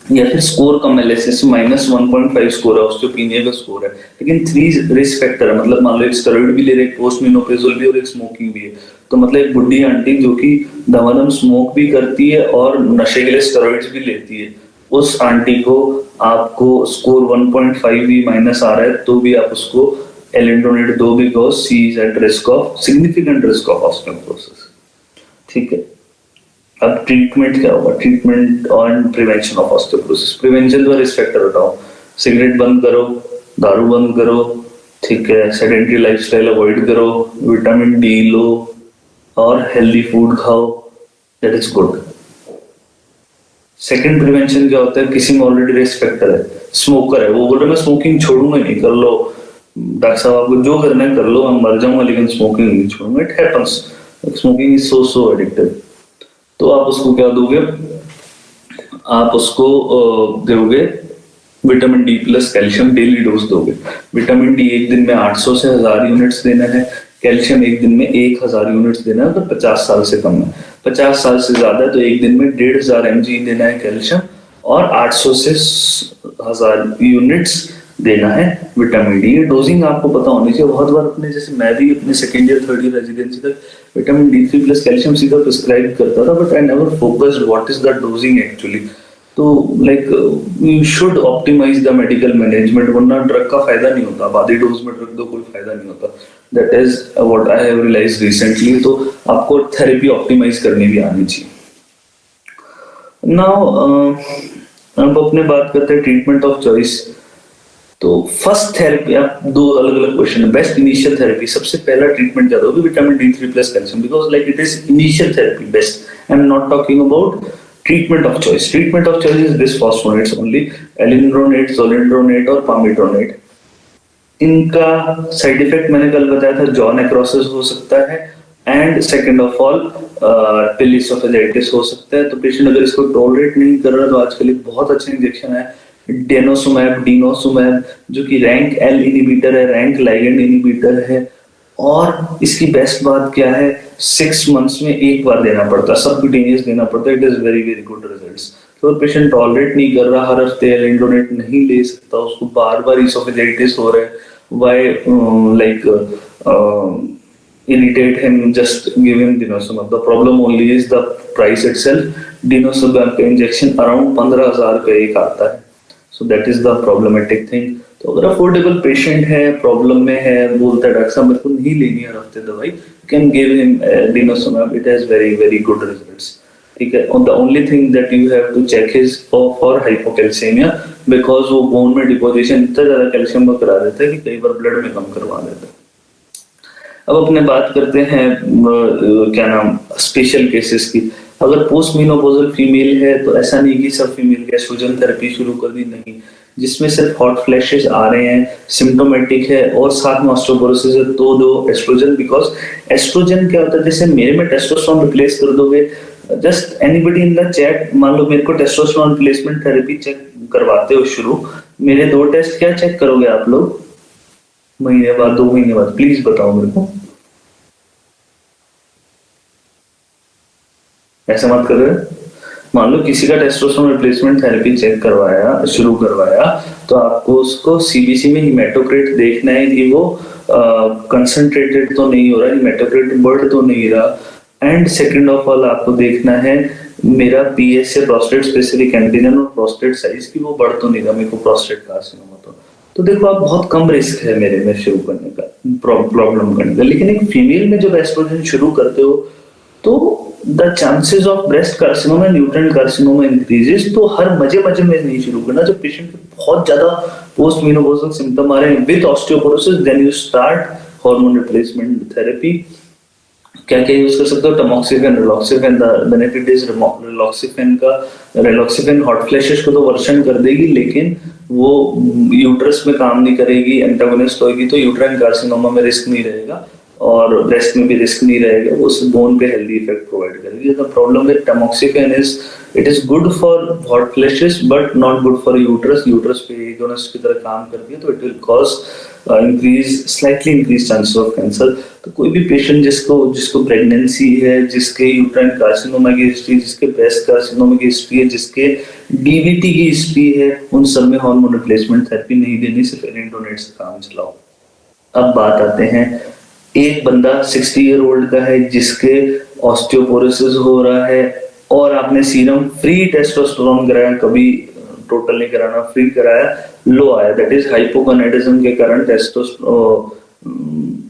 या फिर स्कोर कम है, जैसे -1.5 स्कोर है, ऑस्टियोपीनिया का स्कोर है, लेकिन 3 रिस्क फैक्टर है, मतलब मान लो एक स्टेरॉइड भी ले रहे, एक पोस्ट मेनोपॉजल भी और एक स्मोकिंग भी है। तो मतलब एक बुढ़ी आंटी जो कि दमादम स्मोक भी करती है और नशे के लिए स्टेरॉइड्स भी लेती है, उस आंटी को आपको स्कोर 1.5 भी माइनस आ रहा है तो भी आप उसको एलिंड्रोनेट दो, because she is at risk of, significant risk of osteoporosis. ठीक है, अब ट्रीटमेंट क्या होगा? Treatment on prevention of osteoporosis. Prevention का रिस्क फैक्टर बताओ, सिगरेट बंद करो, दारू बंद करो, ठीक है, सेडेंटरी लाइफस्टाइल अवॉइड करो, विटामिन डी लो और हेल्दी फूड खाओ, that is good. Second prevention क्या होता है? किसी में ऑलरेडी रिस्क फैक्टर है, स्मोकर है, वो बोल रहा है मैं स्मोकिंग छोड़ूंगा नहीं, कर लो डॉक्टर साहब, आपको जो करना है कर लो, मैं मर जाऊंगा लेकिन स्मोकिंग नहीं छोड़ूंगा। It happens, smoking is so addictive. तो आप उसको क्या दोगे? आप उसको दोगे vitamin D plus calcium, daily dose दोगे। विटामिन डी एक दिन में 800 से 1000 यूनिट्स देना है, कैल्शियम एक दिन में 1000 यूनिट्स देना है। अगर 50 साल से कम है, 50 साल से ज्यादा है तो एक दिन में 1500 mg देना है कैल्शियम, और 800 से 1000 यूनिट्स देना है विटामिन डी। ये डोजिंग आपको पता होनी चाहिए। बहुत बार अपने, जैसे मैं भी अपने second year third year residency तक विटामिन D3 प्लस कैल्शियम सीधा प्रिस्क्राइब करता था, but I never focused what is the dosing actually. तो like you should optimise the medical management, वरना ड्रग का फायदा नहीं होता, आधी डोज में ड्रग दो कोई फायदा नहीं होता। That is what I have realise recently. तो आपको थेरेपी ऑप्टिमाइज करनी भी आनी चाहिए। नाउ अब अपने बात करते हैं ट्रीटमेंट ऑफ चॉइस। तो फर्स्ट थेरेपी, आप दो अलग अलग क्वेश्चन है। बेस्ट इनिशियल थेरेपी, सबसे पहला ट्रीटमेंट क्या होगी? Vitamin D3 plus calcium, because like it is initial therapy best. I am not talking about treatment of choice. Treatment of choice is bisphosphonates only, alendronate, zoledronate और पामिड्रोनेट। इनका साइड इफेक्ट मैंने कल बताया था, जॉ नेक्रोसिस हो सकता है, and second of all pill oesophagitis हो सकता है। तो पेशेंट अगर इसको टॉलरेट नहीं कर रहा तो आजकल एक बहुत अच्छा इंजेक्शन है डेनोसुमैब, जो कि रैंक एल इनिबिटर है, रैंक लाइगेंड इनिबिटर है। और इसकी बेस्ट बात क्या है, 6 मंथ्स में एक बार देना पड़ता है, सबक्यूटेनियस देना पड़ता है। It is very very good results. तो पेशेंट टॉलरेट नहीं कर रहा, हर हफ्ते एलिंडोनेट नहीं ले सकता, उसको बार बार इसोफेजाइटिस हो रहा है, why like irritate him, just give him denosumab. The problem only is the price itself. denosumab का इंजेक्शन अराउंड 15,000 का एक आता है, so that is the problematic thing. तो अगर अफोर्डेबल पेशेंट है, प्रॉब्लम में है, बोलता है डॉक्टर साहब मेरे को नहीं लेनी है हर हफ्ते दवाई, you can give him denosumab. It has very very good results. ठीक है। और the only thing that you have to check is for hypocalcemia, because वो बोन में डिपोजिशन इतना ज्यादा कैल्शियम का करा देता है कि कई बार ब्लड में कम करवा देता है। अब अपने बात करते हैं क्या नाम स्पेशल केसेस की। अगर पोस्ट मेनोपॉजल फीमेल है तो ऐसा नहीं कि सब फीमेल के एस्ट्रोजन थेरेपी शुरू कर दी, नहीं। जिसमें सिर्फ हॉट फ्लैशेस आ रहे हैं, सिम्टोमेटिक है और साथ में ऑस्टियोपोरोसिस है, तो दो एस्ट्रोजन। बिकॉज एस्ट्रोजन क्या होता है, जैसे मेरे में टेस्टोस्टेरोन रिप्लेस कर दोगे, just anybody in the chat, मान लो मेरे को टेस्टोस्टेरोन रिप्लेसमेंट थेरेपी चेक करवाते हो शुरू, मेरे 2 टेस्ट क्या चेक करोगे आप लोग? महीने बाद, 2 महीने बाद, प्लीज बताओ मेरे को। ऐसा मत कर रहे। मान लो किसी का टेस्टोस्टेरोन रिप्लेसमेंट थेरेपी चेक करवाया, शुरू करवाया, तो आपको उसको सीबीसी में हिमेटोक्रिट देखना है कि वो कंसंट्रेटेड तो नहीं हो रहा, हिमेटोक्रिट बढ़ तो नहीं रहा। एंड सेकंड ऑफ ऑल आपको देखना है मेरा पीएसए, प्रोस्टेट स्पेसिफिक एंटीजन, और प्रोस्टेट साइज की वो बढ़ तो नहीं रहा, मेरे को प्रोस्टेट कार्सिनोमा तो देखो आप बहुत कम रिस्क है मेरे में शुरू करने का, प्रॉब्लम करने का। लेकिन एक फीमेल में जब एस्ट्रोजन शुरू करते हो तो the chances of breast carcinoma, न्यूट्रन कार्सिनोमा इंक्रीजेस। तो हर मजे में नहीं शुरू करना। जब पेशेंट के बहुत ज्यादा पोस्ट मेनोपॉजल सिम्टम आ रहे हैं with osteoporosis, then you start hormone replacement therapy. क्या क्या यूज कर सकते हो? Tamoxifen, raloxifene. The benefit is raloxifene hot flashes को तो वर्शन कर देगी, लेकिन वो यूट्रस में काम नहीं करेगी, एंटागोनिस्ट होगी, तो यूट्राइन कार्सिनोमा में रिस्क नहीं रहेगा और ब्रेस्ट में भी रिस्क नहीं रहेगा, वो उस बोन पे हेल्दी इफेक्ट प्रोवाइड करेगी। The problem with tamoxifen is it is good for hot flashes but not good for uterus. Uterus पे एगोनिस्ट की तरह काम करती है, तो it will cause slightly increase chances of cancer. तो कोई भी पेशेंट जिसको प्रेगनेंसी है, जिसके यूट्राइन कार्सिनोमा की हिस्ट्री, जिसके ब्रेस्ट कार्सिनोमा की हिस्ट्री है, जिसके डीवीटी की हिस्ट्री है, उन सब में हार्मोन रिप्लेसमेंट थेरेपी नहीं देनी, सिर्फ एलिंडोनेट से काम चलाओ। अब बात आते हैं, एक बंदा 60 ईयर ओल्ड का है जिसके ऑस्टियोपोरोसिस हो रहा है और आपने सीरम फ्री टेस्टोस्टेरोन कराया, कभी टोटल नहीं कराना, फ्री कराया, लो आया, दैट इज हाइपोगोनाडिज्म के कारण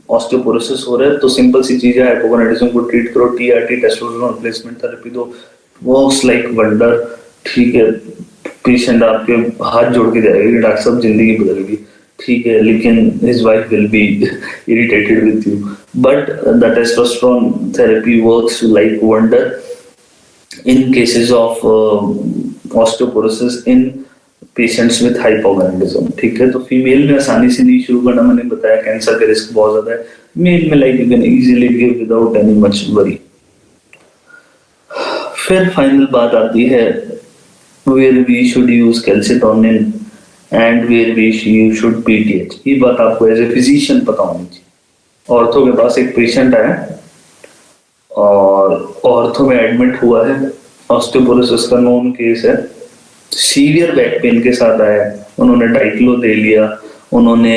ऑस्टियोपोरोसिस हो रहा है। तो सिंपल सी चीज है, हाइपोगोनाडिज्म को ट्रीट करो, टीआरटी टेस्टोस्टेरोन रिप्लेसमेंट थेरेपी दो, वर्क्स लाइक वंडर। ठीक है, पेशेंट आपके हाथ जोड़ के जाएगी, डॉक्टर साहब जिंदगी बदल गई, ठीक है, लेकिन his wife will be irritated with you, but the testosterone therapy works like wonder in cases of osteoporosis in patients with hypogonadism। ठीक है, तो फीमेल में आसानी से नहीं शुरू करना, मैंने बताया कैंसर का रिस्क बहुत ज्यादा है। मेल में like you can easily give without any much worry. फिर फाइनल बात आती है where we should use calcitonin and where we should PTH। ये बात आपको एज ए फिजिशियन पता होनी चाहिए। ऑर्थो के पास एक पेशेंट आया और ऑर्थो में एडमिट हुआ है, ऑस्टियोपोरोसिस का नोन केस है, सीवियर बैक पेन के साथ आया। उन्होंने डाइक्लो दे लिया, उन्होंने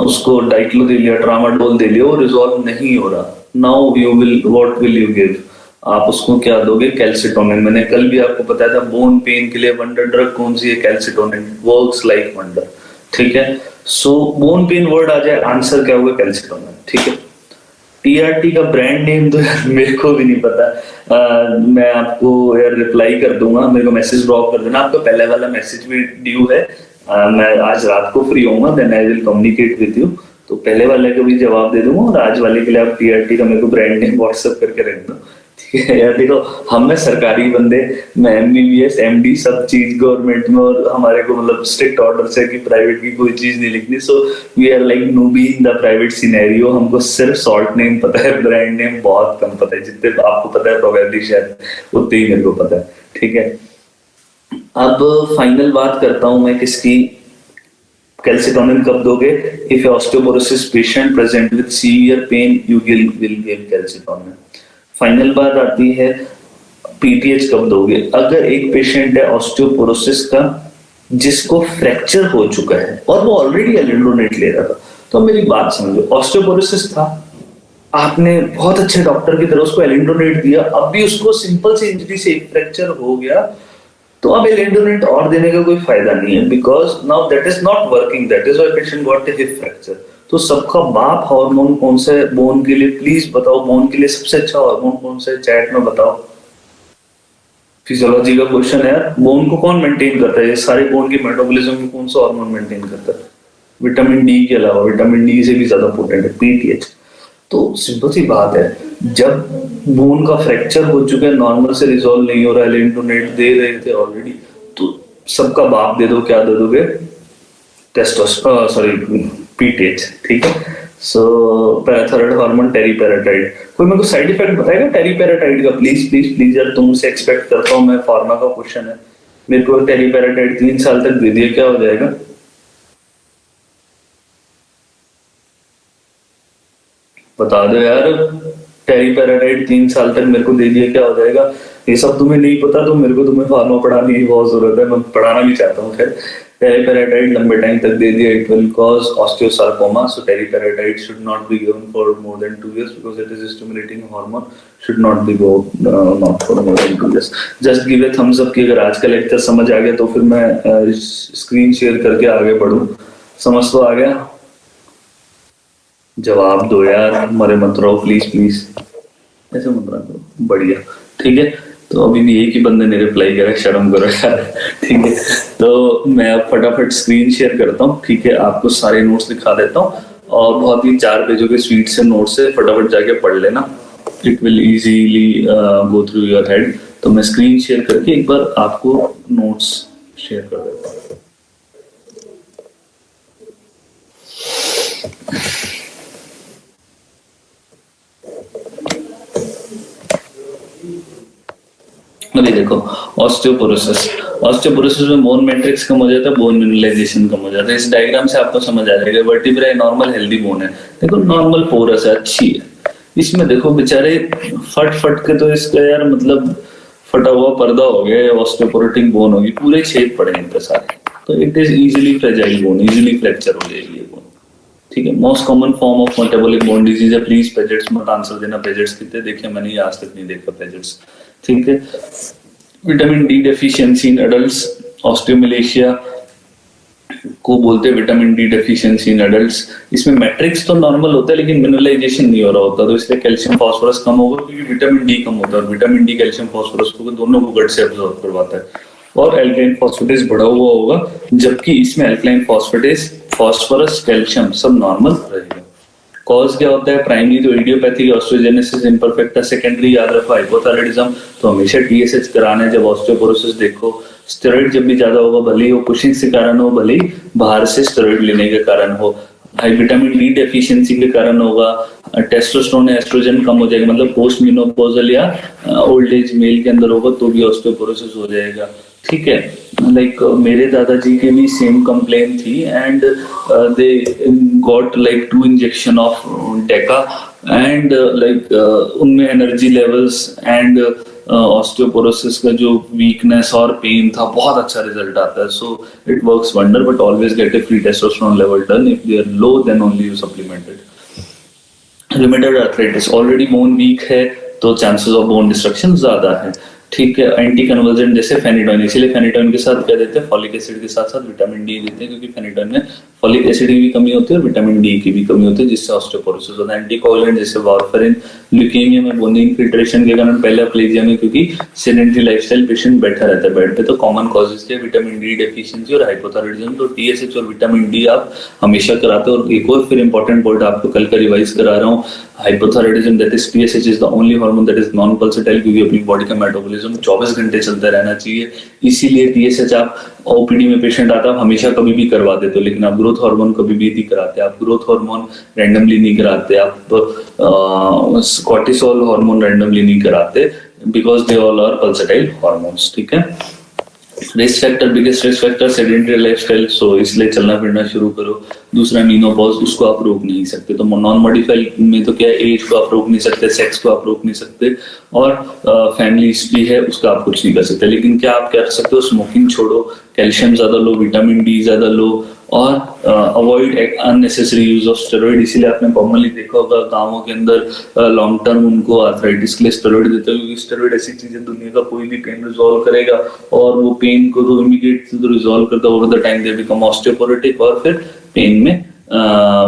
उसको डाइक्लो दे लिया, ट्रामाडोल दे लिया, वो रिजॉल्व नहीं हो रहा। Now you will what will you give? आप उसको क्या दोगे, कैल्सिटोनिन। मैंने कल भी आपको बताया था बोन पेन के लिए वंडर ड्रग कौन सी है, कैल्सिटोनिन, वर्क्स लाइक वंडर। ठीक है, सो बोन पेन वर्ड आ जाए, आंसर क्या होगा, कैल्सिटोनिन। ठीक है, टीआरटी का ब्रांड नेम तो यार मेरे को भी नहीं पता। मैं आपको यार रिप्लाई कर दूंगा, मेरे को मैसेज ड्रॉप कर देना, आपका पहले वाला मैसेज भी ड्यू है। मैं आज रात को फ्री होऊंगा, then I will communicate with you. तो पहले वाले का भी जवाब दे दूंगा, और आज वाले के लिए आप टीआरटी का मेरे को ब्रांड नेम व्हाट्सएप करके रख दो। ठीक है यार, देखो हम में सरकारी बंदे, मैं एमबीबीएस एमडी सब चीज गवर्नमेंट में, और हमारे को मतलब स्ट्रिक्ट ऑर्डर है कि प्राइवेट की कोई चीज नहीं लिखनी। So we are like newbie in the private scenario. हमको सिर्फ शॉर्ट नेम पता है, ब्रांड नेम बहुत कम पता है। जितने आपको पता है प्रोबेबली शायद उतने ही मेरे को पता है। ठीक है, अब फाइनल बात करता हूं मैं किसकी, कैल्सिटोनिन कब दोगे, if osteoporosis patient present with severe pain you will give calcitonin. Final बात आती है पीटीएच कब दोगे, अगर एक पेशेंट है ऑस्टियोपोरोसिस का जिसको फ्रैक्चर हो चुका है और वो ऑलरेडी एलिंडोनेट ले रहा था। तो मेरी बात समझो, ऑस्टियोपोरोसिस था, आपने बहुत अच्छे डॉक्टर की तरह उसको एलिंडोनेट दिया, अब भी उसको सिंपल सी इंजरी से फ्रैक्चर हो गया, तो अब एलिंडोनेट और देने का कोई फायदा नहीं है, because now that is not working, that is why patient got a hip fracture. तो सबका बाप हार्मोन कौन सा है बोन के लिए, प्लीज बताओ, बोन के लिए सबसे अच्छा हार्मोन कौन सा है, चैट में बताओ। फिजियोलॉजी का क्वेश्चन है यार, बोन को कौन मेंटेन करता है, ये सारे बोन के मेटाबॉलिज्म में कौन सा हार्मोन मेंटेन करता है, विटामिन डी के अलावा, विटामिन डी से भी ज्यादा पोटेंट है पीटीएच। तो सिंपल सी बात है, जब बोन का फ्रैक्चर हो चुका है, नॉर्मल से रिजॉल्व नहीं हो रहा है, एलिंडोनेट दे रहे थे ऑलरेडी, तो सबका बाप दे दो, क्या दे दोगे, टेस्टोस्टेरोन, सॉरी पीटीएच। ठीक है, सो पैराथायरॉइड हार्मोन टेरीपेराटाइड। कोई मेरे को साइड इफेक्ट बताएगा टेरीपेराटाइड का, प्लीज प्लीज प्लीज यार, तुमसे एक्सपेक्ट करता हूँ मैं, फार्मा का क्वेश्चन है। मेरे को टेरीपेराटाइड 3 साल तक दे दिया, क्या हो जाएगा, बता दो यार। टेरीपेराटाइड 3 साल तक मेरे को दे दिया, क्या हो जाएगा। ये सब तुम्हें नहीं पता तो मेरे को तुम्हें फार्मा पढ़ाने की बहुत जरूरत है, मैं पढ़ाना भी चाहता हूँ। खैर, टेरीपेराटाइड लंबे टाइम तक दे दिया, it will cause osteosarcoma, so teriparatide should not be given for more than 2 years because it is stimulating hormone, should not be go not for more than 2 years। Just give a thumbs up कि अगर आज का लेक्चर समझ आ गया, तो फिर मैं स्क्रीन शेयर करके आगे बढ़ूं। समझ तो आ गया, जवाब दो यार, मरे मत रहो प्लीज प्लीज, ऐसे मत रहो, बढ़िया। ठीक है, तो अभी भी एक ही बंदे ने रिप्लाई करा, शर्म करो यार। ठीक है, तो मैं अब फटाफट स्क्रीन शेयर करता हूँ। ठीक है, आपको सारे नोट्स दिखा देता हूँ, और बहुत ही 4 पेजों के स्वीट से नोट्स है, फटाफट जाके पढ़ लेना, it will easily go through your head. तो मैं स्क्रीन शेयर करके एक बार आपको नोट्स शेयर कर देता हूँ। अभी देखो, ऑस्टियोपोरोसिस में बोन मैट्रिक्स कम हो जाता है, बोन मिनरलाइजेशन कम हो जाता है। इस डायग्राम से आपको समझ आ जाएगा, वर्टिब्राई नॉर्मल हेल्दी बोन है, देखो नॉर्मल पोरस है, अच्छी है। इसमें देखो बेचारे फट फट के, तो इसका यार मतलब फटा हुआ पर्दा हो गया, ऑस्टियोपोरोटिक बोन होगी, पूरे छेद पड़े इन पे सारे, तो it is easily fragile bone, easily fracture हो जाएगी ये बोन। ठीक है, most common form of metabolic bone disease है, प्लीज पेजेट्स मत आंसर देना, पेजेट्स कितने देखे मैंने, आज तक नहीं देखा पेजेट्स। ठीक है, vitamin D deficiency in adults, osteomalacia को बोलते हैं vitamin D deficiency in adults. इसमें मैट्रिक्स तो नॉर्मल होता है लेकिन मिनरलाइजेशन नहीं हो रहा होता, तो इसलिए कैल्शियम फास्फोरस कम होगा, क्योंकि विटामिन डी कम होता है, और विटामिन डी कैल्शियम फास्फोरस को दोनों को गट से एब्जॉर्ब करवाता है, और एल्कालाइन फॉस्फेटेज बढ़ा हुआ होगा, जबकि इसमें एल्कालाइन फॉस्फेटेज, फास्फोरस, कैल्शियम सब नॉर्मल रहेगा। कॉज क्या होता है, प्राइमरी तो इडियोपैथिक ऑस्टियोजेनेसिस इम्परफेक्टा, सेकेंडरी याद रखो हाइपोथायराइडिज्म, तो हमेशा टीएसएच कराना है जब ऑस्टियोपोरोसिस देखो। स्टेरॉइड जब भी ज्यादा होगा, भले ही वो कुशिंग के कारण हो, भले ही बाहर से स्टेरॉइड लेने के कारण हो, हाई विटामिन डी डेफिशिएंसी के कारण होगा, टेस्टोस्टेरोन एस्ट्रोजन कम हो जाएगा, मतलब पोस्ट मेनोपॉजल या ओल्ड एज मेल के अंदर होगा तो भी ऑस्टियोपोरोसिस हो जाएगा। ठीक है, लाइक मेरे दादाजी के भी सेम कंप्लेन थी, and they got like 2 injection of Deka, and like उनमें एनर्जी लेवल्स एंड ऑस्टियोपोरोसिस का जो वीकनेस और पेन था, बहुत अच्छा रिजल्ट आता है। So it works wonder, but always get a free testosterone level done, if they are low then only you supplement it. Rheumatoid arthritis, already bone weak है तो चांसेस ऑफ बोन डिस्ट्रक्शन ज्यादा है। ठीक है, एंटी कन्वर्जेंट जैसे फेनिटोइन, इसीलिए फेनिटोइन के साथ क्या देते हैं, फॉलिक एसिड के साथ साथ विटामिन डी देते हैं, क्योंकि फेनिटोइन में फॉलिक एसिड की भी कमी होती है और विटामिन डी की भी कमी होती है, जिससे ऑस्टियोपोरोसिस होता है। एंटीकोएगुलेंट जैसे वारफेरिन, ल्यूकेमिया में बोन इनफिल्ट्रेशन के कारण, पहले प्लेजिया में क्योंकि सेडेंटरी लाइफस्टाइल पेशेंट बैठा रहता है बेड पे, तो कॉमन कॉजेज थे विटामिन डी डेफिशिएंसी और हाइपोथायराइडिज्म, तो टीएसएच और विटामिन डी आप हमेशा कराते हो। और एक और फिर इंपॉर्टेंट पॉइंट आपको कल का रिवाइज करा रहा हूँ, hypothyroidism that is TSH is the only hormone that is non pulsatile, क्योंकि अपनी बॉडी का मेटाबॉलिज्म 24 घंटे चलता रहना चाहिए, इसीलिए टीएसएच आप ओपीडी में पेशेंट आता है हमेशा कभी भी करवा देते हो, लेकिन आप ग्रोथ हार्मोन कभी भी नहीं कराते, आप ग्रोथ हार्मोन रैंडमली नहीं कराते, आप कॉर्टिसोल हार्मोन रैंडमली नहीं कराते, because they all are pulsatile hormones. ठीक है, risk factor, biggest risk factor sedentary lifestyle, so इसलिए चलना फिरना शुरू करो। दूसरा मीनोपॉज, उसको आप रोक नहीं सकते, तो नॉन मॉडिफाइड में तो क्या है, एज को आप रोक नहीं सकते, सेक्स को आप रोक नहीं सकते, और फैमिली हिस्ट्री है उसका आप कुछ नहीं कर सकते। लेकिन क्या आप कर सकते हो, स्मोकिंग छोड़ो, कैल्शियम ज्यादा लो, विटामिन डी ज्यादा लो, और avoid unnecessary use of steroid. इसीलिए आपने कॉमनली देखा होगा गांवों के अंदर लॉन्ग टर्म उनको आर्थराइटिस के लिए स्टेरॉइड देते हैं, क्योंकि स्टेरॉइड ऐसी चीज है दुनिया का कोई भी पेन रिजॉल्व करेगा, और वो पेन को तो इमीडिएट रिजॉल्व करता है, over the time they become osteoporotic, और फिर पेन में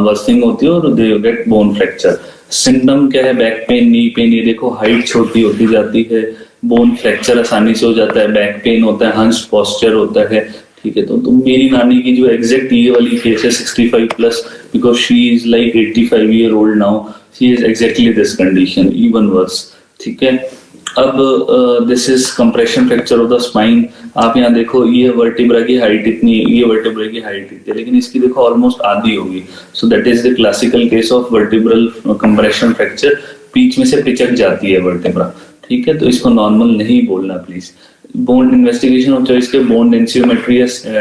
वर्सिंग होती है और they get bone fracture. Symptom क्या है, बैक पेन, नी पेन, ये देखो हाइट छोटी होती जाती है, बोन फ्रैक्चर आसानी से हो जाता है, बैक पेन होता है, हंस्ड पोस्चर होता है। ठीक है, तो मेरी नानी की जो एग्जैक्ट ये वाली केस है 65 plus, because she is like 85 year old now, she is exactly this condition, even worse. ठीक है, अब this is compression fracture of the spine. आप यहाँ देखो, ये वर्टिब्रा की हाइट इतनी है, ये वर्टिब्रा की हाइट इतनी है, लेकिन इसकी देखो ऑलमोस्ट आधी होगी, so that is the classical case of vertebral compression fracture, बीच में से पिचक जाती है वर्टिब्रा। ठीक है, तो इसको नॉर्मल नहीं बोलना please. Bone investigation of choice के बोन डेंसियोमेट्री,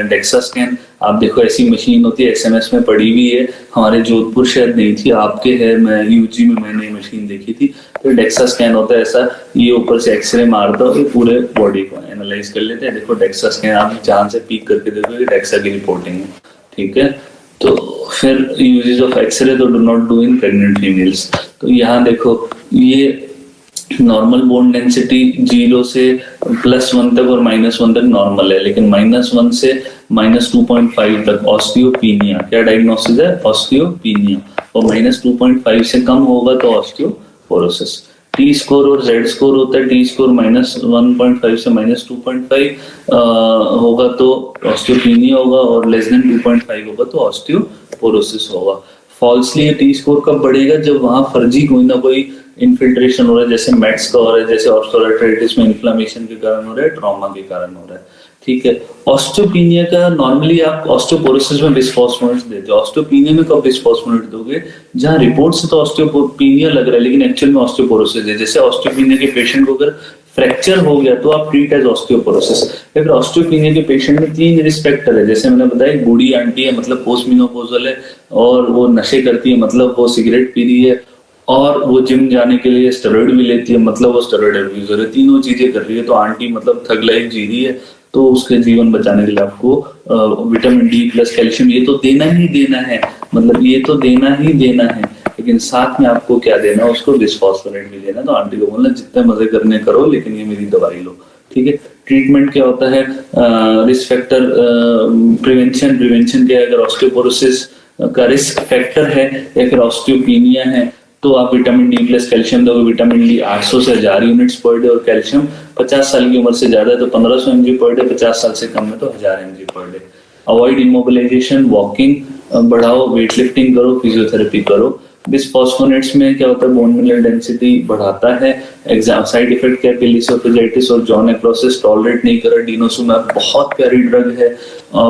डेक्सा स्कैन, आप देखो ऐसी मशीन होती है, एसएमएस में पड़ी हुई है, हमारे जोधपुर शायद नहीं थी, आपके है, मैं यूजी में मैंने मशीन देखी थी। तो डेक्सा स्कैन होता है ऐसा, ये ऊपर से एक्सरे मारता है, पूरे बॉडी को एनालाइज कर लेते हैं। देखो डेक्सा स्कैन, आप जहां से पीक करके देखोगे डेक्सा की रिपोर्टिंग है। ठीक है, तो फिर यूजेस ऑफ एक्सरे तो do not do in pregnant females. तो यहाँ देखो, ये नॉर्मल बोन डेंसिटी 0 से +1 तक और -1 तक नॉर्मल है, लेकिन -1 से -2.5 तक ऑस्टियोपीनिया, क्या डायग्नोसिस है, ऑस्टियोपीनिया, और -2.5 से कम होगा तो ऑस्टियोपोरोसिस। टी स्कोर और जेड स्कोर होता है, टी स्कोर -1.5 से -2.5 होगा तो ऑस्टियोपीनिया होगा, और लेस देन 2.5 होगा तो ऑस्टियोपोरोसिस होगा। फॉल्सली टी स्कोर कब बढ़ेगा, जब वहां फर्जी कोई ना कोई इन्फिल्ट्रेशन हो रहा है, जैसे मैट्स का हो रहा है, जैसे ऑस्टियोआर्थराइटिस में इन्फ्लेमेशन के कारण हो रहा है, ट्रॉमा के कारण हो रहा है। ठीक है, ऑस्टियोपीनिया का नॉर्मली आप ऑस्टियोपोरोसिस में बिस्फॉस्फोनेट्स देते हो, ऑस्टियोपीनिया में कब बिस्फॉस्फोनेट दोगे, जहां रिपोर्ट से तो ऑस्टियोपीनिया लग रहा है लेकिन एक्चुअल में ऑस्टियोपोरोसिस है। जैसे ऑस्टियोपीनिया के पेशेंट को अगर फ्रैक्चर हो गया तो आप ट्रीट एज ऑस्टियोपोरोसिस। फिर ऑस्टियोपीनिया के पेशेंट में 3 रिस्क फैक्टर है, जैसे मैंने बताया, बूढ़ी आंटी है मतलब पोस्ट मेनोपॉजल है, और वो नशे करती है मतलब वो सिगरेट पी रही है, और वो जिम जाने के लिए स्टेरॉइड भी लेती है मतलब वो स्टेरॉइड अब्यूजर है। तीनों चीजें कर रही है तो आंटी मतलब थग लाइफ जी रही है, तो उसके जीवन बचाने के लिए आपको विटामिन डी प्लस कैल्शियम ये तो देना ही देना है, मतलब ये तो देना ही देना है, लेकिन साथ में आपको क्या देना है, उसको बिस्फॉस्फोनेट भी देना। तो आंटी को बोलना जितने मजे करने करो, लेकिन ये मेरी दवाई लो। ठीक है, ट्रीटमेंट क्या होता है, रिस्क फैक्टर, प्रिवेंशन क्या है, अगर ऑस्टियोपोरोसिस का रिस्क फैक्टर है या फिर ऑस्टियोपीनिया है तो आप विटामिन डी प्लस कैल्शियम दोगे। विटामिन डी 800 से 1000 यूनिट्स पर डे, और कैल्शियम 50 साल की उम्र से ज्यादा है तो 1500 mg पर डे, 50 साल से कम है तो 1000 mg per day. Avoid immobilisation, walking बढ़ाओ, वेट लिफ्टिंग करो, फिजियोथेरेपी करो। बिस्फॉस्फोनेट्स में क्या होता है, बोन मिनरल डेंसिटी बढ़ाता है। एग्जाम साइड इफेक्ट क्या है, पेलिसोफेजाइटिस और जॉन नेक्रोसिस, टॉलरेट नहीं करा। डिनोसुमैब बहुत प्यारी ड्रग है,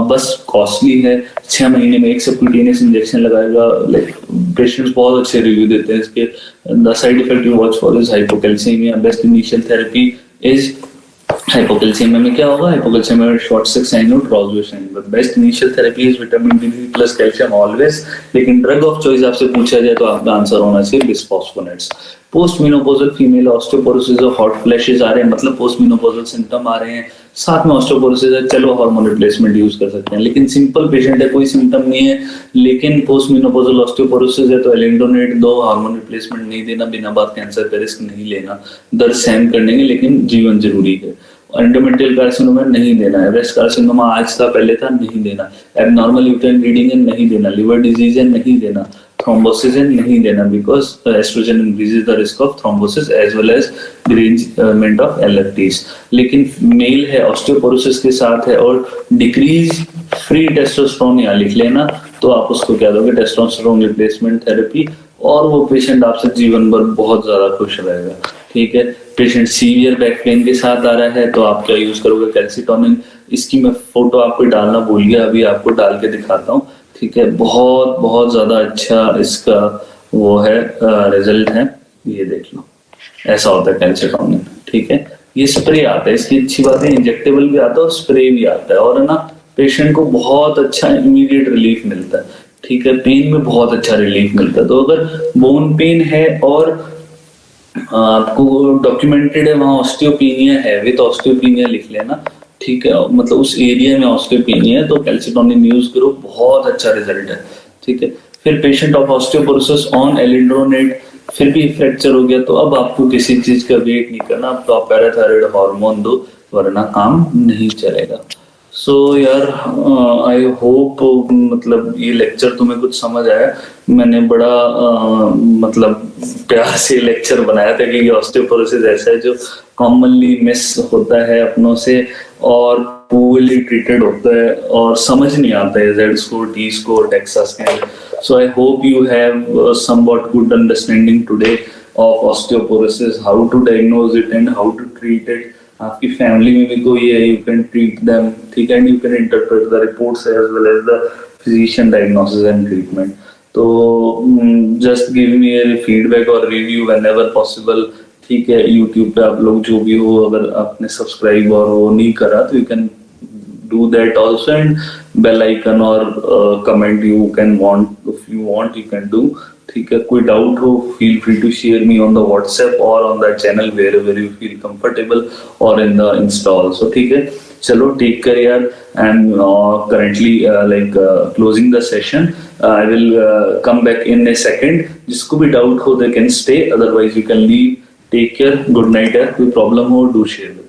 बस कॉस्टली है, 6 महीने में एक सबक्यूटेनियस इंजेक्शन लगाएगा, लाइक पेशेंट्स बहुत अच्छे रिव्यू देते हैं इसके। The side effect you watch for is hypocalcaemia. Best initial therapy is hypocalcaemia में क्या होगा, हाइपोकैल्सीमिया में शॉर्ट साइन और ट्रांसल्यूशन, but best initial therapy is vitamin D plus calcium always. लेकिन ड्रग ऑफ चॉइस आपसे पूछा जाए तो आपका आंसर होना चाहिए bisphosphonates. Post menopausal female osteoporosis और हॉट फ्लैशेस आ रहे हैं, मतलब पोस्ट मेनोपॉजल सिम्टम आ रहे हैं, साथ में ऑस्टियोपोरोसिस है, चलो हार्मोन रिप्लेसमेंट यूज कर सकते हैं। लेकिन सिंपल पेशेंट है, कोई सिम्टम नहीं है, लेकिन पोस्ट मेनोपॉजल ऑस्टियोपोरोसिस है, तो एलिंडोनेट दो, हार्मोन रिप्लेसमेंट नहीं देना, बिना बात कैंसर का रिस्क नहीं लेना, दर्द सहन कर लेंगे लेकिन जीवन जरूरी है। एंडोमेट्रियल कार्सिनोमा नहीं देना है, ब्रेस्ट कार्सिनोमा आज था पहले था नहीं देना, एबनॉर्मल यूट्राइन ब्लीडिंग है नहीं देना, लिवर डिजीज है नहीं देना, थ्रोम्बोसिस है नहीं देना, because oestrogen increases the risk of thrombosis as well as derangement of LFTs. लेकिन मेल है, ऑस्टियोपोरोसिस के साथ है और डिक्रीज फ्री टेस्टोस्टेरोन यहाँ लिख लेना, तो आप उसको क्या दोगे, टेस्टोस्टेरोन रिप्लेसमेंट थेरेपी, और वो पेशेंट आपसे जीवन भर बहुत ज्यादा खुश रहेगा। ठीक है, पेशेंट सीवियर बैक पेन के साथ आ रहा है तो आप क्या यूज करोगे, कैल्सिटोनिन। इसकी मैं फोटो आपको डालना भूल गया, अभी आपको डाल के दिखाता हूँ। ठीक है, बहुत बहुत ज्यादा अच्छा इसका वो है रिजल्ट है, ये देख लो, ऐसा होता है कैल्सिटोनिन। ठीक है, ये स्प्रे आता है, इसकी अच्छी बात है, इंजेक्टेबल भी आता है और स्प्रे भी आता है, और है ना पेशेंट को बहुत अच्छा इमीडिएट रिलीफ मिलता है। ठीक है, पेन में बहुत अच्छा रिलीफ मिलता है। तो अगर बोन पेन है और आपको डॉक्यूमेंटेड है वहाँ ऑस्टियोपेनिया है, विद ऑस्टियोपेनिया लिख लेना। ठीक है, मतलब उस एरिया में ऑस्टियोपेनिया है तो कैल्सिटोनिन यूज करो, बहुत अच्छा रिजल्ट है। ठीक है, फिर पेशेंट ऑफ ऑस्टियोपोरोसिस ऑन एलिंड्रोनेट, फिर भी फ्रैक्चर हो गया तो अब आपको किसी चीज का वेट नहीं करना, अब तो आप पैराथायराइड हार्मोन दो, वरना काम नहीं चलेगा। सो यार आई होप मतलब ये लेक्चर तुम्हें कुछ समझ आया। मैंने बड़ा मतलब प्यार से लेक्चर बनाया था कि ऑस्टियोपोरोसिस ऐसा है जो कॉमनली मिस होता है अपनों से और पुअरली ट्रीटेड होता है और समझ नहीं आता है Z score, T score, DEXA scan. So I hope you have somewhat good understanding today of osteoporosis, how to diagnose it and how to treat it. आपकी फैमिली में भी कोई है, यू कैन ट्रीट देम। ठीक है, and you can interpret the reports as well as the physician diagnosis and treatment. तो just give me a feedback और रिव्यू व्हेनेवर पॉसिबल। ठीक है, यूट्यूब पे आप लोग जो भी हो, अगर आपने सब्सक्राइब और वो नहीं करा तो you can do that also, and bell icon और comment you can want, if you want you can do. ठीक है, कोई डाउट हो feel free to share me on the WhatsApp और on the channel where you feel comfortable और इन द इंस्टा ऑल्सो। ठीक है, चलो टेक केयर यार। I am currently like closing the session. I will come back in a second. जिसको भी डाउट हो they can stay, otherwise you can leave. Take care, good night यार। कोई प्रॉब्लम हो डू शेयर।